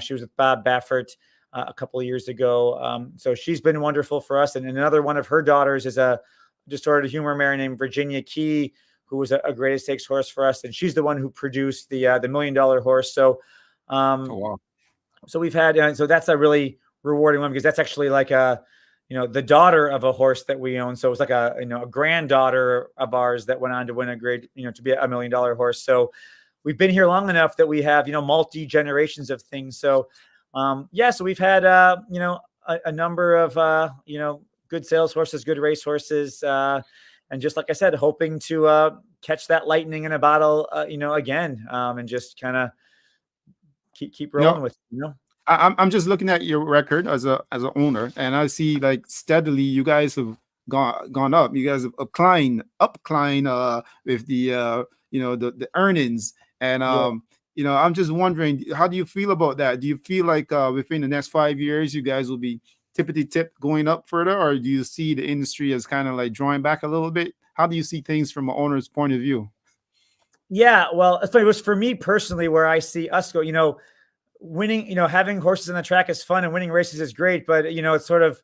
She was with Bob Baffert a couple of years ago. So she's been wonderful for us. And another one of her daughters is a distorted humor mare named Virginia Key, who was a graded stakes horse for us. And she's the one who produced the $1 million horse. So, oh, wow. So we've had, so that's a really rewarding one, because that's actually like the daughter of a horse that we own. So it was like a granddaughter of ours that went on to win a grade, to be a $1 million horse. So we've been here long enough that we have, multi generations of things. So, so we've had, a number of, good sales horses, good race horses. And just like I said, hoping to catch that lightning in a bottle, again, and just kind of keep rolling with, I'm just looking at your record as an owner, and I see like steadily you guys have gone up. You guys have upclined with the the earnings, and I'm just wondering, how do you feel about that? Do you feel like within the next 5 years you guys will be tippity-tip going up further, or do you see the industry as kind of like drawing back a little bit? How do you see things from an owner's point of view? Yeah, well, it's funny. It was for me personally where I see us go, winning, having horses on the track is fun and winning races is great, but it's sort of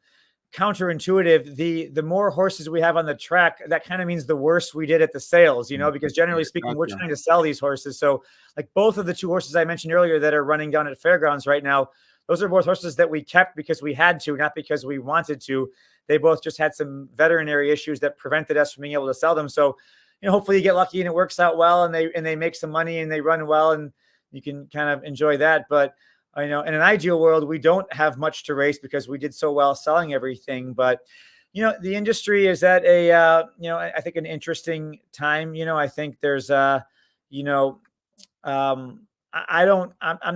counterintuitive. The more horses we have on the track, that kind of means the worse we did at the sales, because generally speaking, we're trying to sell these horses. So like both of the 2 horses I mentioned earlier that are running down at fairgrounds right now, those are both horses that we kept because we had to, not because we wanted to. They both just had some veterinary issues that prevented us from being able to sell them. So, hopefully you get lucky and it works out well, and they make some money and they run well, and you can kind of enjoy that. But in an ideal world, we don't have much to race because we did so well selling everything. But, the industry is at I think an interesting time. I think there's I'm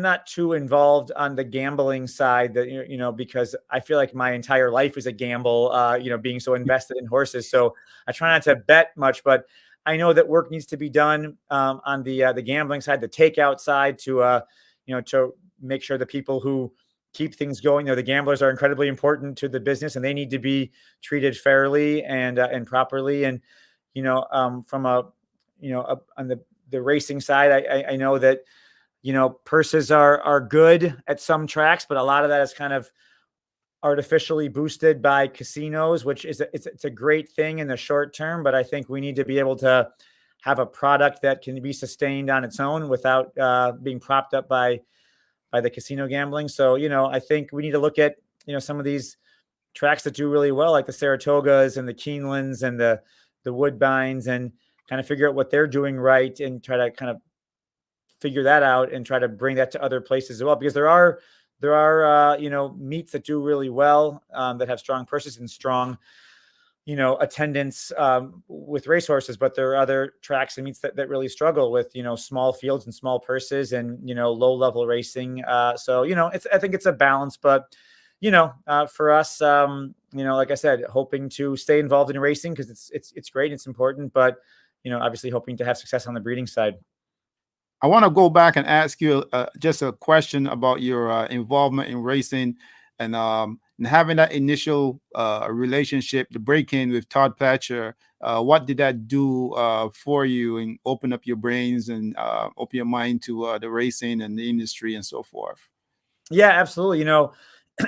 not too involved on the gambling side that, because I feel like my entire life is a gamble, being so invested in horses. So I try not to bet much, but I know that work needs to be done on the gambling side, the takeout side, to make sure the people who keep things going, the gamblers are incredibly important to the business, and they need to be treated fairly and properly. And from on the racing side, I know that purses are good at some tracks, but a lot of that is kind of artificially boosted by casinos, which is it's a great thing in the short term, but I think we need to be able to have a product that can be sustained on its own without being propped up by the casino gambling. So, I think we need to look at, some of these tracks that do really well, like the Saratogas and the Keenelands and the Woodbines, and kind of figure out what they're doing right and try to kind of figure that out and try to bring that to other places as well. Because there are meets that do really well, that have strong purses and strong, attendance with racehorses, but there are other tracks and meets that really struggle with, small fields and small purses and, low level racing. So, I think it's a balance, but, for us, like I said, hoping to stay involved in racing because it's great. It's important, but, obviously hoping to have success on the breeding side. I want to go back and ask you just a question about your involvement in racing and having that initial relationship, the break-in with Todd Pletcher. What did that do for you and open up your brains and open your mind to the racing and the industry and so forth? Yeah, absolutely.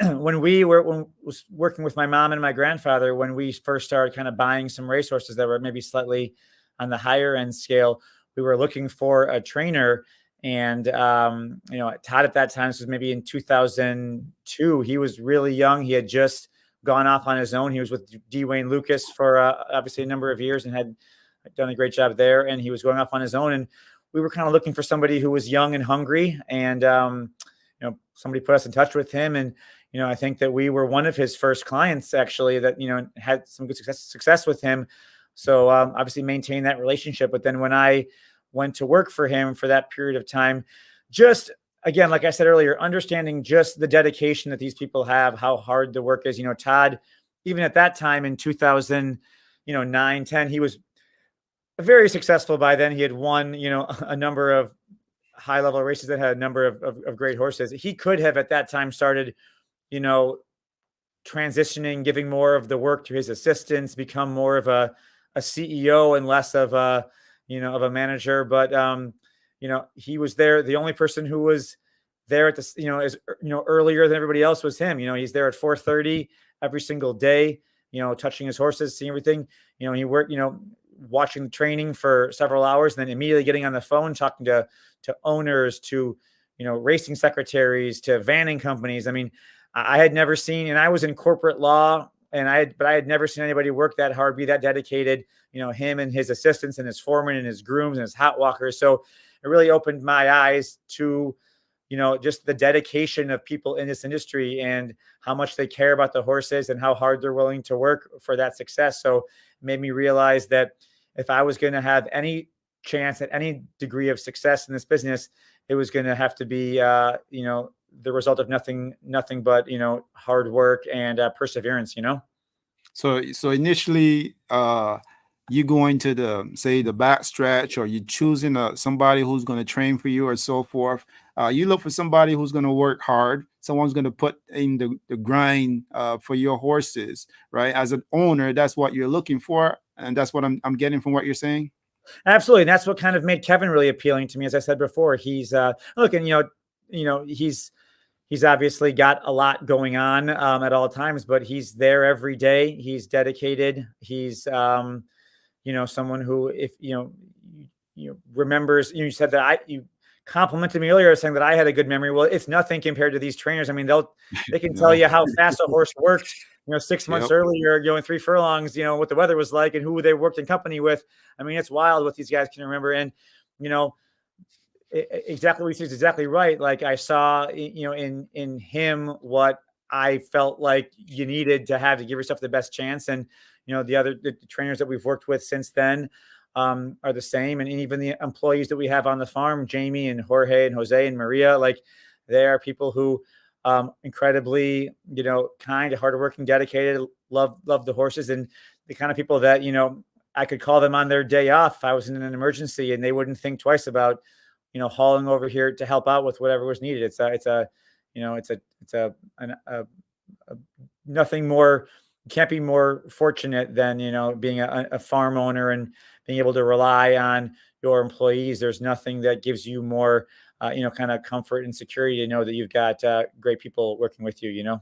When was working with my mom and my grandfather, when we first started kind of buying some racehorses that were maybe slightly on the higher end scale, we were looking for a trainer. And, Todd at that time, this was maybe in 2002, he was really young. He had just gone off on his own. He was with D. Wayne Lucas for obviously a number of years and had done a great job there. And he was going off on his own. And we were kind of looking for somebody who was young and hungry. And, somebody put us in touch with him. And, I think that we were one of his first clients actually that, had some good success with him. So obviously maintain that relationship. But then when I went to work for him for that period of time, just again, like I said earlier, understanding just the dedication that these people have, how hard the work is. Todd, even at that time in 2009, 10, he was very successful by then. He had won, a number of high level races that had a number of great horses. He could have at that time started, transitioning, giving more of the work to his assistants, become more of a CEO and less of a manager. But, he was there. The only person who was there at the, earlier than everybody else was him. He's there at 4:30 every single day, touching his horses, seeing everything. He worked, watching the training for several hours, and then immediately getting on the phone, talking to owners, to, racing secretaries, to vanning companies. I mean, I had never seen, and I was in corporate law, but I had never seen anybody work that hard, be that dedicated, him and his assistants and his foremen and his grooms and his hot walkers. So it really opened my eyes to, just the dedication of people in this industry and how much they care about the horses and how hard they're willing to work for that success. So it made me realize that if I was going to have any chance at any degree of success in this business, it was going to have to be, the result of nothing but, hard work and perseverance, So initially, you go into the backstretch, or you choosing somebody who's going to train for you or so forth. You look for somebody who's going to work hard. Someone's going to put in the grind for your horses, right? As an owner, that's what you're looking for. And that's what I'm getting from what you're saying. Absolutely. And that's what kind of made Kevin really appealing to me. As I said before, he's he's obviously got a lot going on at all times, but he's there every day. He's dedicated. He's, someone who, if, remembers, you said that you complimented me earlier saying that I had a good memory. Well, it's nothing compared to these trainers. I mean, they can tell you how fast a horse worked, 6 months earlier, going 3 furlongs, what the weather was like and who they worked in company with. I mean, it's wild what these guys can remember. And, exactly what you said is exactly right. Like I saw, in him what I felt like you needed to have to give yourself the best chance. And, the trainers that we've worked with since then are the same. And even the employees that we have on the farm, Jamie and Jorge and Jose and Maria, like they are people who incredibly, kind, hardworking, dedicated, love the horses, and the kind of people that, I could call them on their day off if I was in an emergency and they wouldn't think twice about, hauling over here to help out with whatever was needed. It's nothing more. You can't be more fortunate than, being a farm owner and being able to rely on your employees. There's nothing that gives you more, kind of comfort and security to know that you've got great people working with you,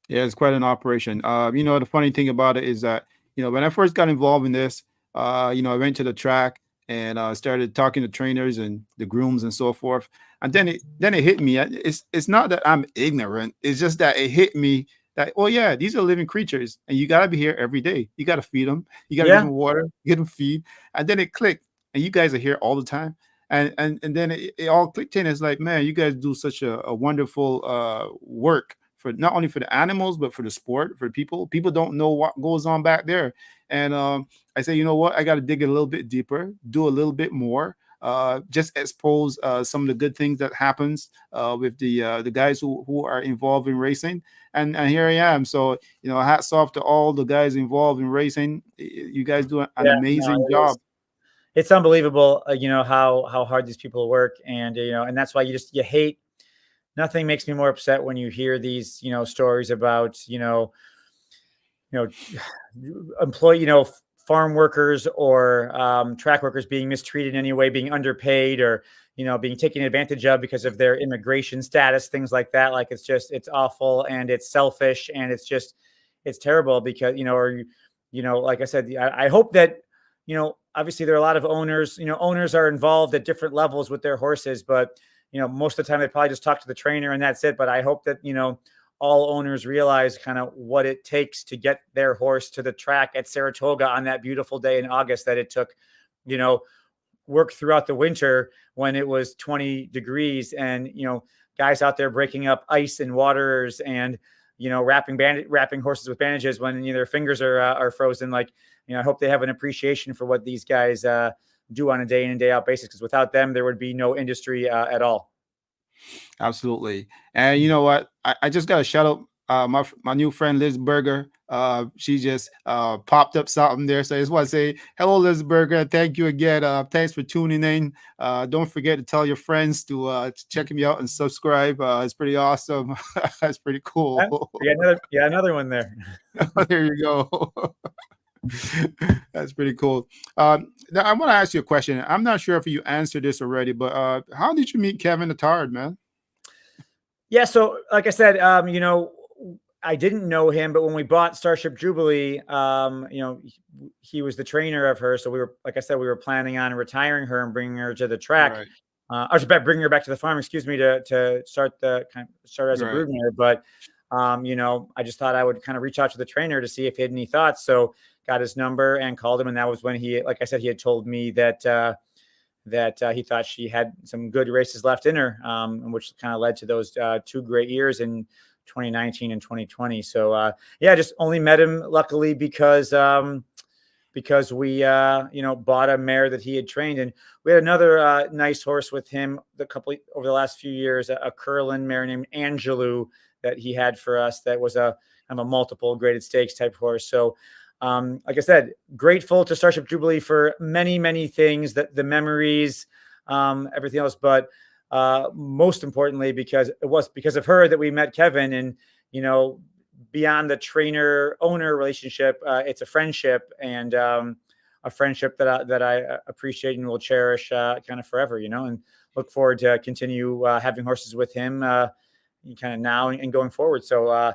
Yeah, it's quite an operation. The funny thing about it is that, when I first got involved in this, I went to the track and started talking to trainers and the grooms and so forth. And then it hit me. It's not that I'm ignorant. It's just that it hit me that, oh yeah, these are living creatures and you gotta be here every day. You gotta feed them. You gotta give Yeah. them water, give them feed. And then it clicked. And you guys are here all the time. And then it all clicked in. It's like, man, you guys do such a wonderful work for not only for the animals but for the sport, for people. People don't know what goes on back there. And I say, you know what, I got to dig a little bit deeper, do a little bit more, just expose some of the good things that happens with the guys who are involved in racing. And here I am. So hats off to all the guys involved in racing. You guys do an Yeah, no, amazing it is. job. It's unbelievable, how hard these people work, and and that's why you hate. Nothing makes me more upset when you hear these stories about you employee farm workers or track workers being mistreated in any way, being underpaid, or being taken advantage of because of their immigration status, things like that. Like it's awful and it's selfish and it's terrible because like I said, I hope that obviously there are a lot of owners. Owners are involved at different levels with their horses, but most of the time they probably just talk to the trainer and that's it. But I hope that all owners realize kind of what it takes to get their horse to the track at Saratoga on that beautiful day in August, that it took work throughout the winter when it was 20 degrees and guys out there breaking up ice and waters and wrapping horses with bandages when their fingers are frozen. Like I hope they have an appreciation for what these guys do on a day in and day out basis, because without them there would be no industry at all. Absolutely. And you know what? I just got to shout out my new friend Liz Berger. She just popped up something there. So I just want to say hello, Liz Berger. Thank you again. Thanks for tuning in. Don't forget to tell your friends to check me out and subscribe. It's pretty awesome. That's pretty cool. Another one there. There you go. That's pretty cool. Now I want to ask you a question. I'm not sure if you answered this already, but how did you meet Kevin Attard, man? Yeah, so like I said, I didn't know him, but when we bought Starship Jubilee, he was the trainer of her. So we were planning on retiring her and bringing her to the track, Right. or bringing her back to the farm. Excuse me, to start as a Right. broodmare. But I just thought I would kind of reach out to the trainer to see if he had any thoughts. So got his number and called him, and that was when he, like I said, he had told me that he thought she had some good races left in her, which kind of led to those 2 great years in 2019 and 2020. So just only met him luckily because we bought a mare that he had trained, and we had another nice horse with him over the last few years, a Curlin mare named Angelou that he had for us. That was a multiple graded stakes type horse. So like I said, grateful to Starship Jubilee for many, many things, the memories, everything else. But most importantly, because it was because of her that we met Kevin. And, beyond the trainer owner relationship, it's a friendship, and a friendship that I appreciate and will cherish kind of forever, and look forward to continue having horses with him kind of now and going forward. So,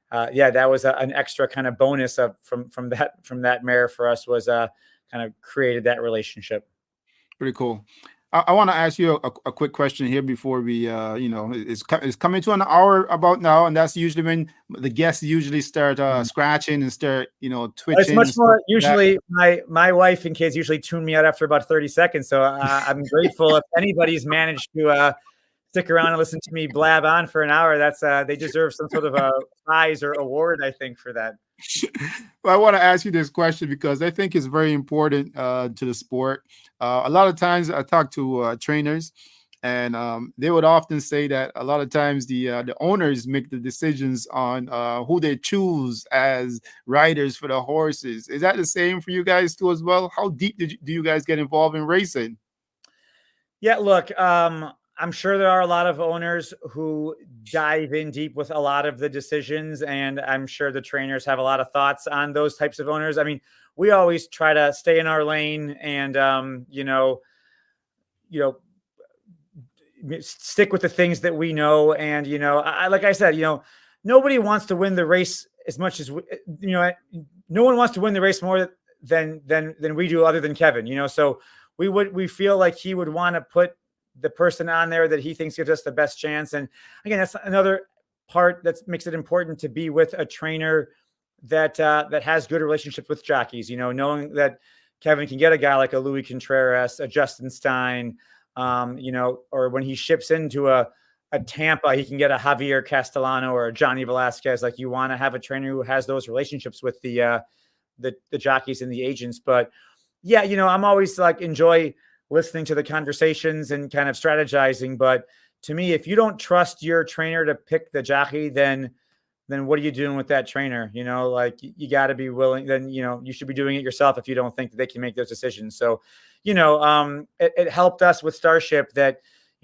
that was an extra kind of bonus from that mare for us, was kind of created that relationship. Pretty cool. I want to ask you a quick question here before we, it's coming to an hour about now, and that's usually when the guests usually start scratching and start, twitching. It's much more usually my wife and kids usually tune me out after about 30 seconds. So I'm grateful if anybody's managed to stick around and listen to me blab on for an hour. That's they deserve some sort of a prize or award, I think, for that. Well, I want to ask you this question because I think it's very important to the sport. A lot of times I talk to trainers, and they would often say that a lot of times the owners make the decisions on who they choose as riders for the horses. Is that the same for you guys too as well? How deep do you guys get involved in racing? Yeah, look, I'm sure there are a lot of owners who dive in deep with a lot of the decisions, and I'm sure the trainers have a lot of thoughts on those types of owners. I mean, we always try to stay in our lane and, stick with the things that we know. And, like I said, nobody wants to win the race as much as no one wants to win the race more than we do, other than Kevin. So we feel like he would want to put the person on there that he thinks gives us the best chance. And again, that's another part that makes it important to be with a trainer that has good relationships with jockeys. Knowing that Kevin can get a guy like a Louis Contreras, a Justin Stein, or when he ships into a Tampa, he can get a Javier Castellano or a Johnny Velasquez. Like, you want to have a trainer who has those relationships with the jockeys and the agents. But yeah, I'm always like, enjoy listening to the conversations and kind of strategizing. But to me, if you don't trust your trainer to pick the jockey, then what are you doing with that trainer? Like, you got to be willing, then, you should be doing it yourself if you don't think that they can make those decisions. So, it helped us with Starship that,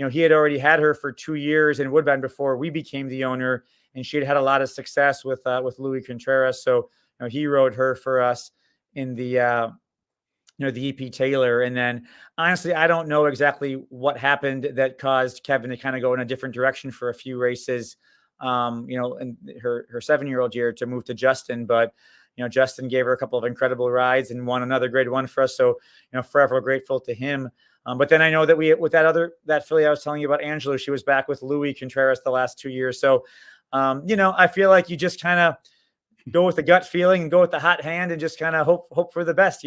he had already had her for 2 years in Woodbine before we became the owner, and she had a lot of success with Louis Contreras. So, he rode her for us in the EP Taylor. And then honestly, I don't know exactly what happened that caused Kevin to kind of go in a different direction for a few races, in her 7-year-old year, to move to Justin. But, Justin gave her a couple of incredible rides and won another grade 1 for us. So, forever grateful to him. But then I know that with that filly I was telling you about, Angelo, she was back with Louis Contreras the last 2 years. So, I feel like you just kind of go with the gut feeling and go with the hot hand and just kind of hope for the best,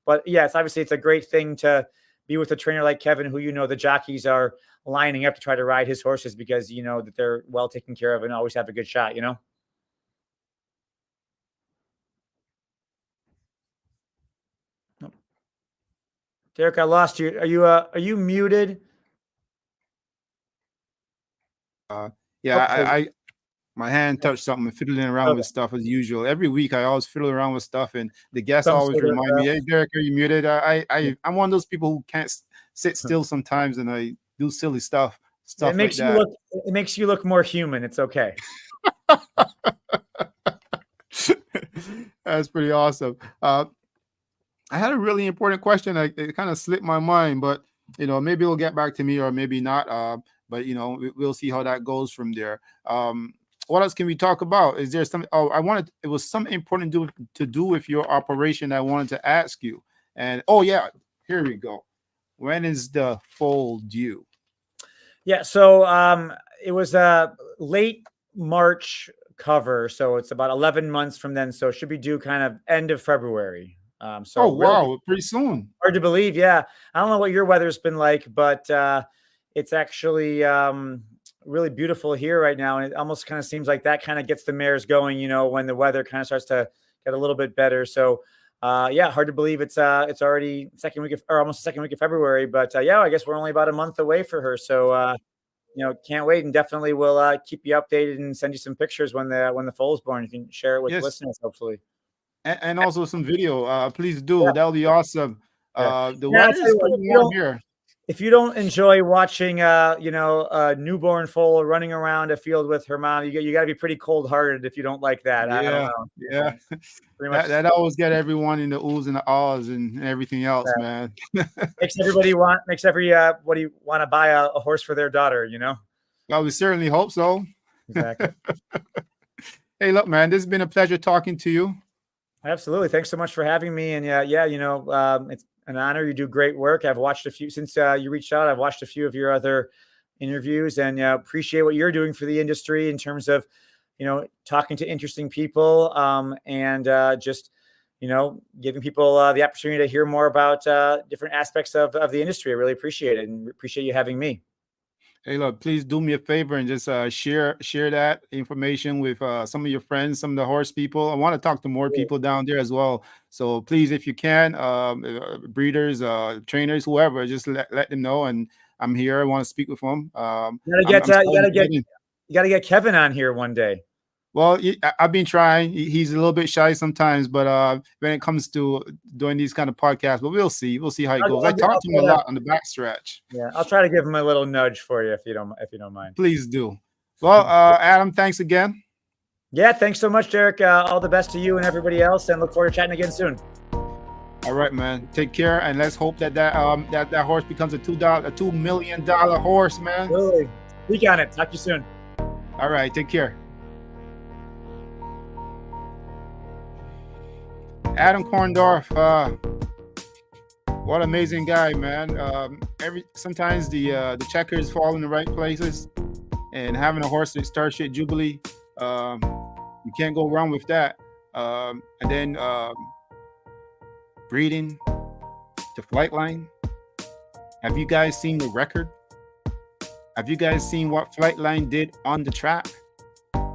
But yeah, it's a great thing to be with a trainer like Kevin, who, the jockeys are lining up to try to ride his horses because that they're well taken care of and always have a good shot, Derek, I lost you. Are you muted? Yeah, Okay. my hand touched something, fiddling around with stuff as usual. Every week I always fiddle around with stuff, and the guests Some always sort of, remind me, "Hey, Derek, are you muted?" I'm one of those people who can't sit still sometimes, and I do silly stuff it like makes that. it makes you look more human. It's okay. That's pretty awesome. I had a really important question. It kind of slipped my mind, but maybe it'll get back to me or maybe not. But we'll see how that goes from there. What else can we talk about? Is there something? Oh, it was something important to do with your operation I wanted to ask you. And yeah, here we go. When is the foal due? Yeah, so it was a late March cover, so it's about 11 months from then. So it should be due kind of end of February. So wow, really pretty soon. hard to believe. Yeah, I don't know what your weather's been like, but it's actually really beautiful here right now, and it almost kind of seems like that kind of gets the mares going. When the weather kind of starts to get a little bit better. So yeah, hard to believe it's already almost the second week of February. But yeah, I guess we're only about a month away for her. So can't wait, and definitely will keep you updated and send you some pictures when the foal's born. You can share it with listeners, hopefully. And also some video. Please do. Yeah. That'll be awesome. Yeah. The weather is pretty warm here. If you don't enjoy watching, a newborn foal running around a field with her mom, you got to be pretty cold-hearted if you don't like that. Yeah, I don't know. Yeah. Pretty much that always get everyone in the oohs and the ahs and everything else, man. makes everybody want to buy a horse for their daughter. Well, we certainly hope so. Exactly. Hey, look, man, this has been a pleasure talking to you. Absolutely. Thanks so much for having me. And it's an honor. You do great work. I've watched a few since you reached out. I've watched a few of your other interviews, and appreciate what you're doing for the industry in terms of, talking to interesting people, and just, giving people the opportunity to hear more about different aspects of the industry. I really appreciate it, and appreciate you having me. Hey, look, please do me a favor and just share that information with some of your friends, some of the horse people. I want to talk to more people down there as well. So please, if you can, breeders, trainers, whoever, just let them know. And I'm here. I want to speak with them. You gotta get Kevin on here one day. Well, I've been trying. He's a little bit shy sometimes, but when it comes to doing these kind of podcasts, but we'll see. We'll see how it goes. I talk to him a lot on the backstretch. Yeah, I'll try to give him a little nudge for you if you don't mind. Please do. Well, Adam, thanks again. Yeah, thanks so much, Derek. All the best to you and everybody else, and look forward to chatting again soon. All right, man. Take care, and let's hope that horse becomes a $2 million horse, man. Really, speak on it. Talk to you soon. All right, take care. Adam Corndorf, what amazing guy, man. Sometimes the checkers fall in the right places, and having a horse at Starship Jubilee, you can't go wrong with that. And then breeding to Flightline. Have you guys seen the record? Have you guys seen what Flightline did on the track?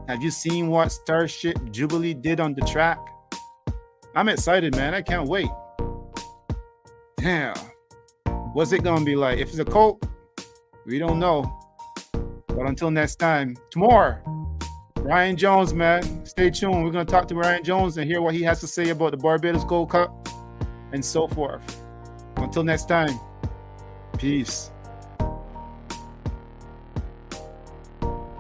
Have you seen what Starship Jubilee did on the track? I'm excited, man. I can't wait. Damn. What's it gonna be like? If it's a colt, we don't know. But until next time, tomorrow, Ryan Jones, man. Stay tuned. We're gonna talk to Ryan Jones and hear what he has to say about the Barbados Gold Cup and so forth. Until next time, peace.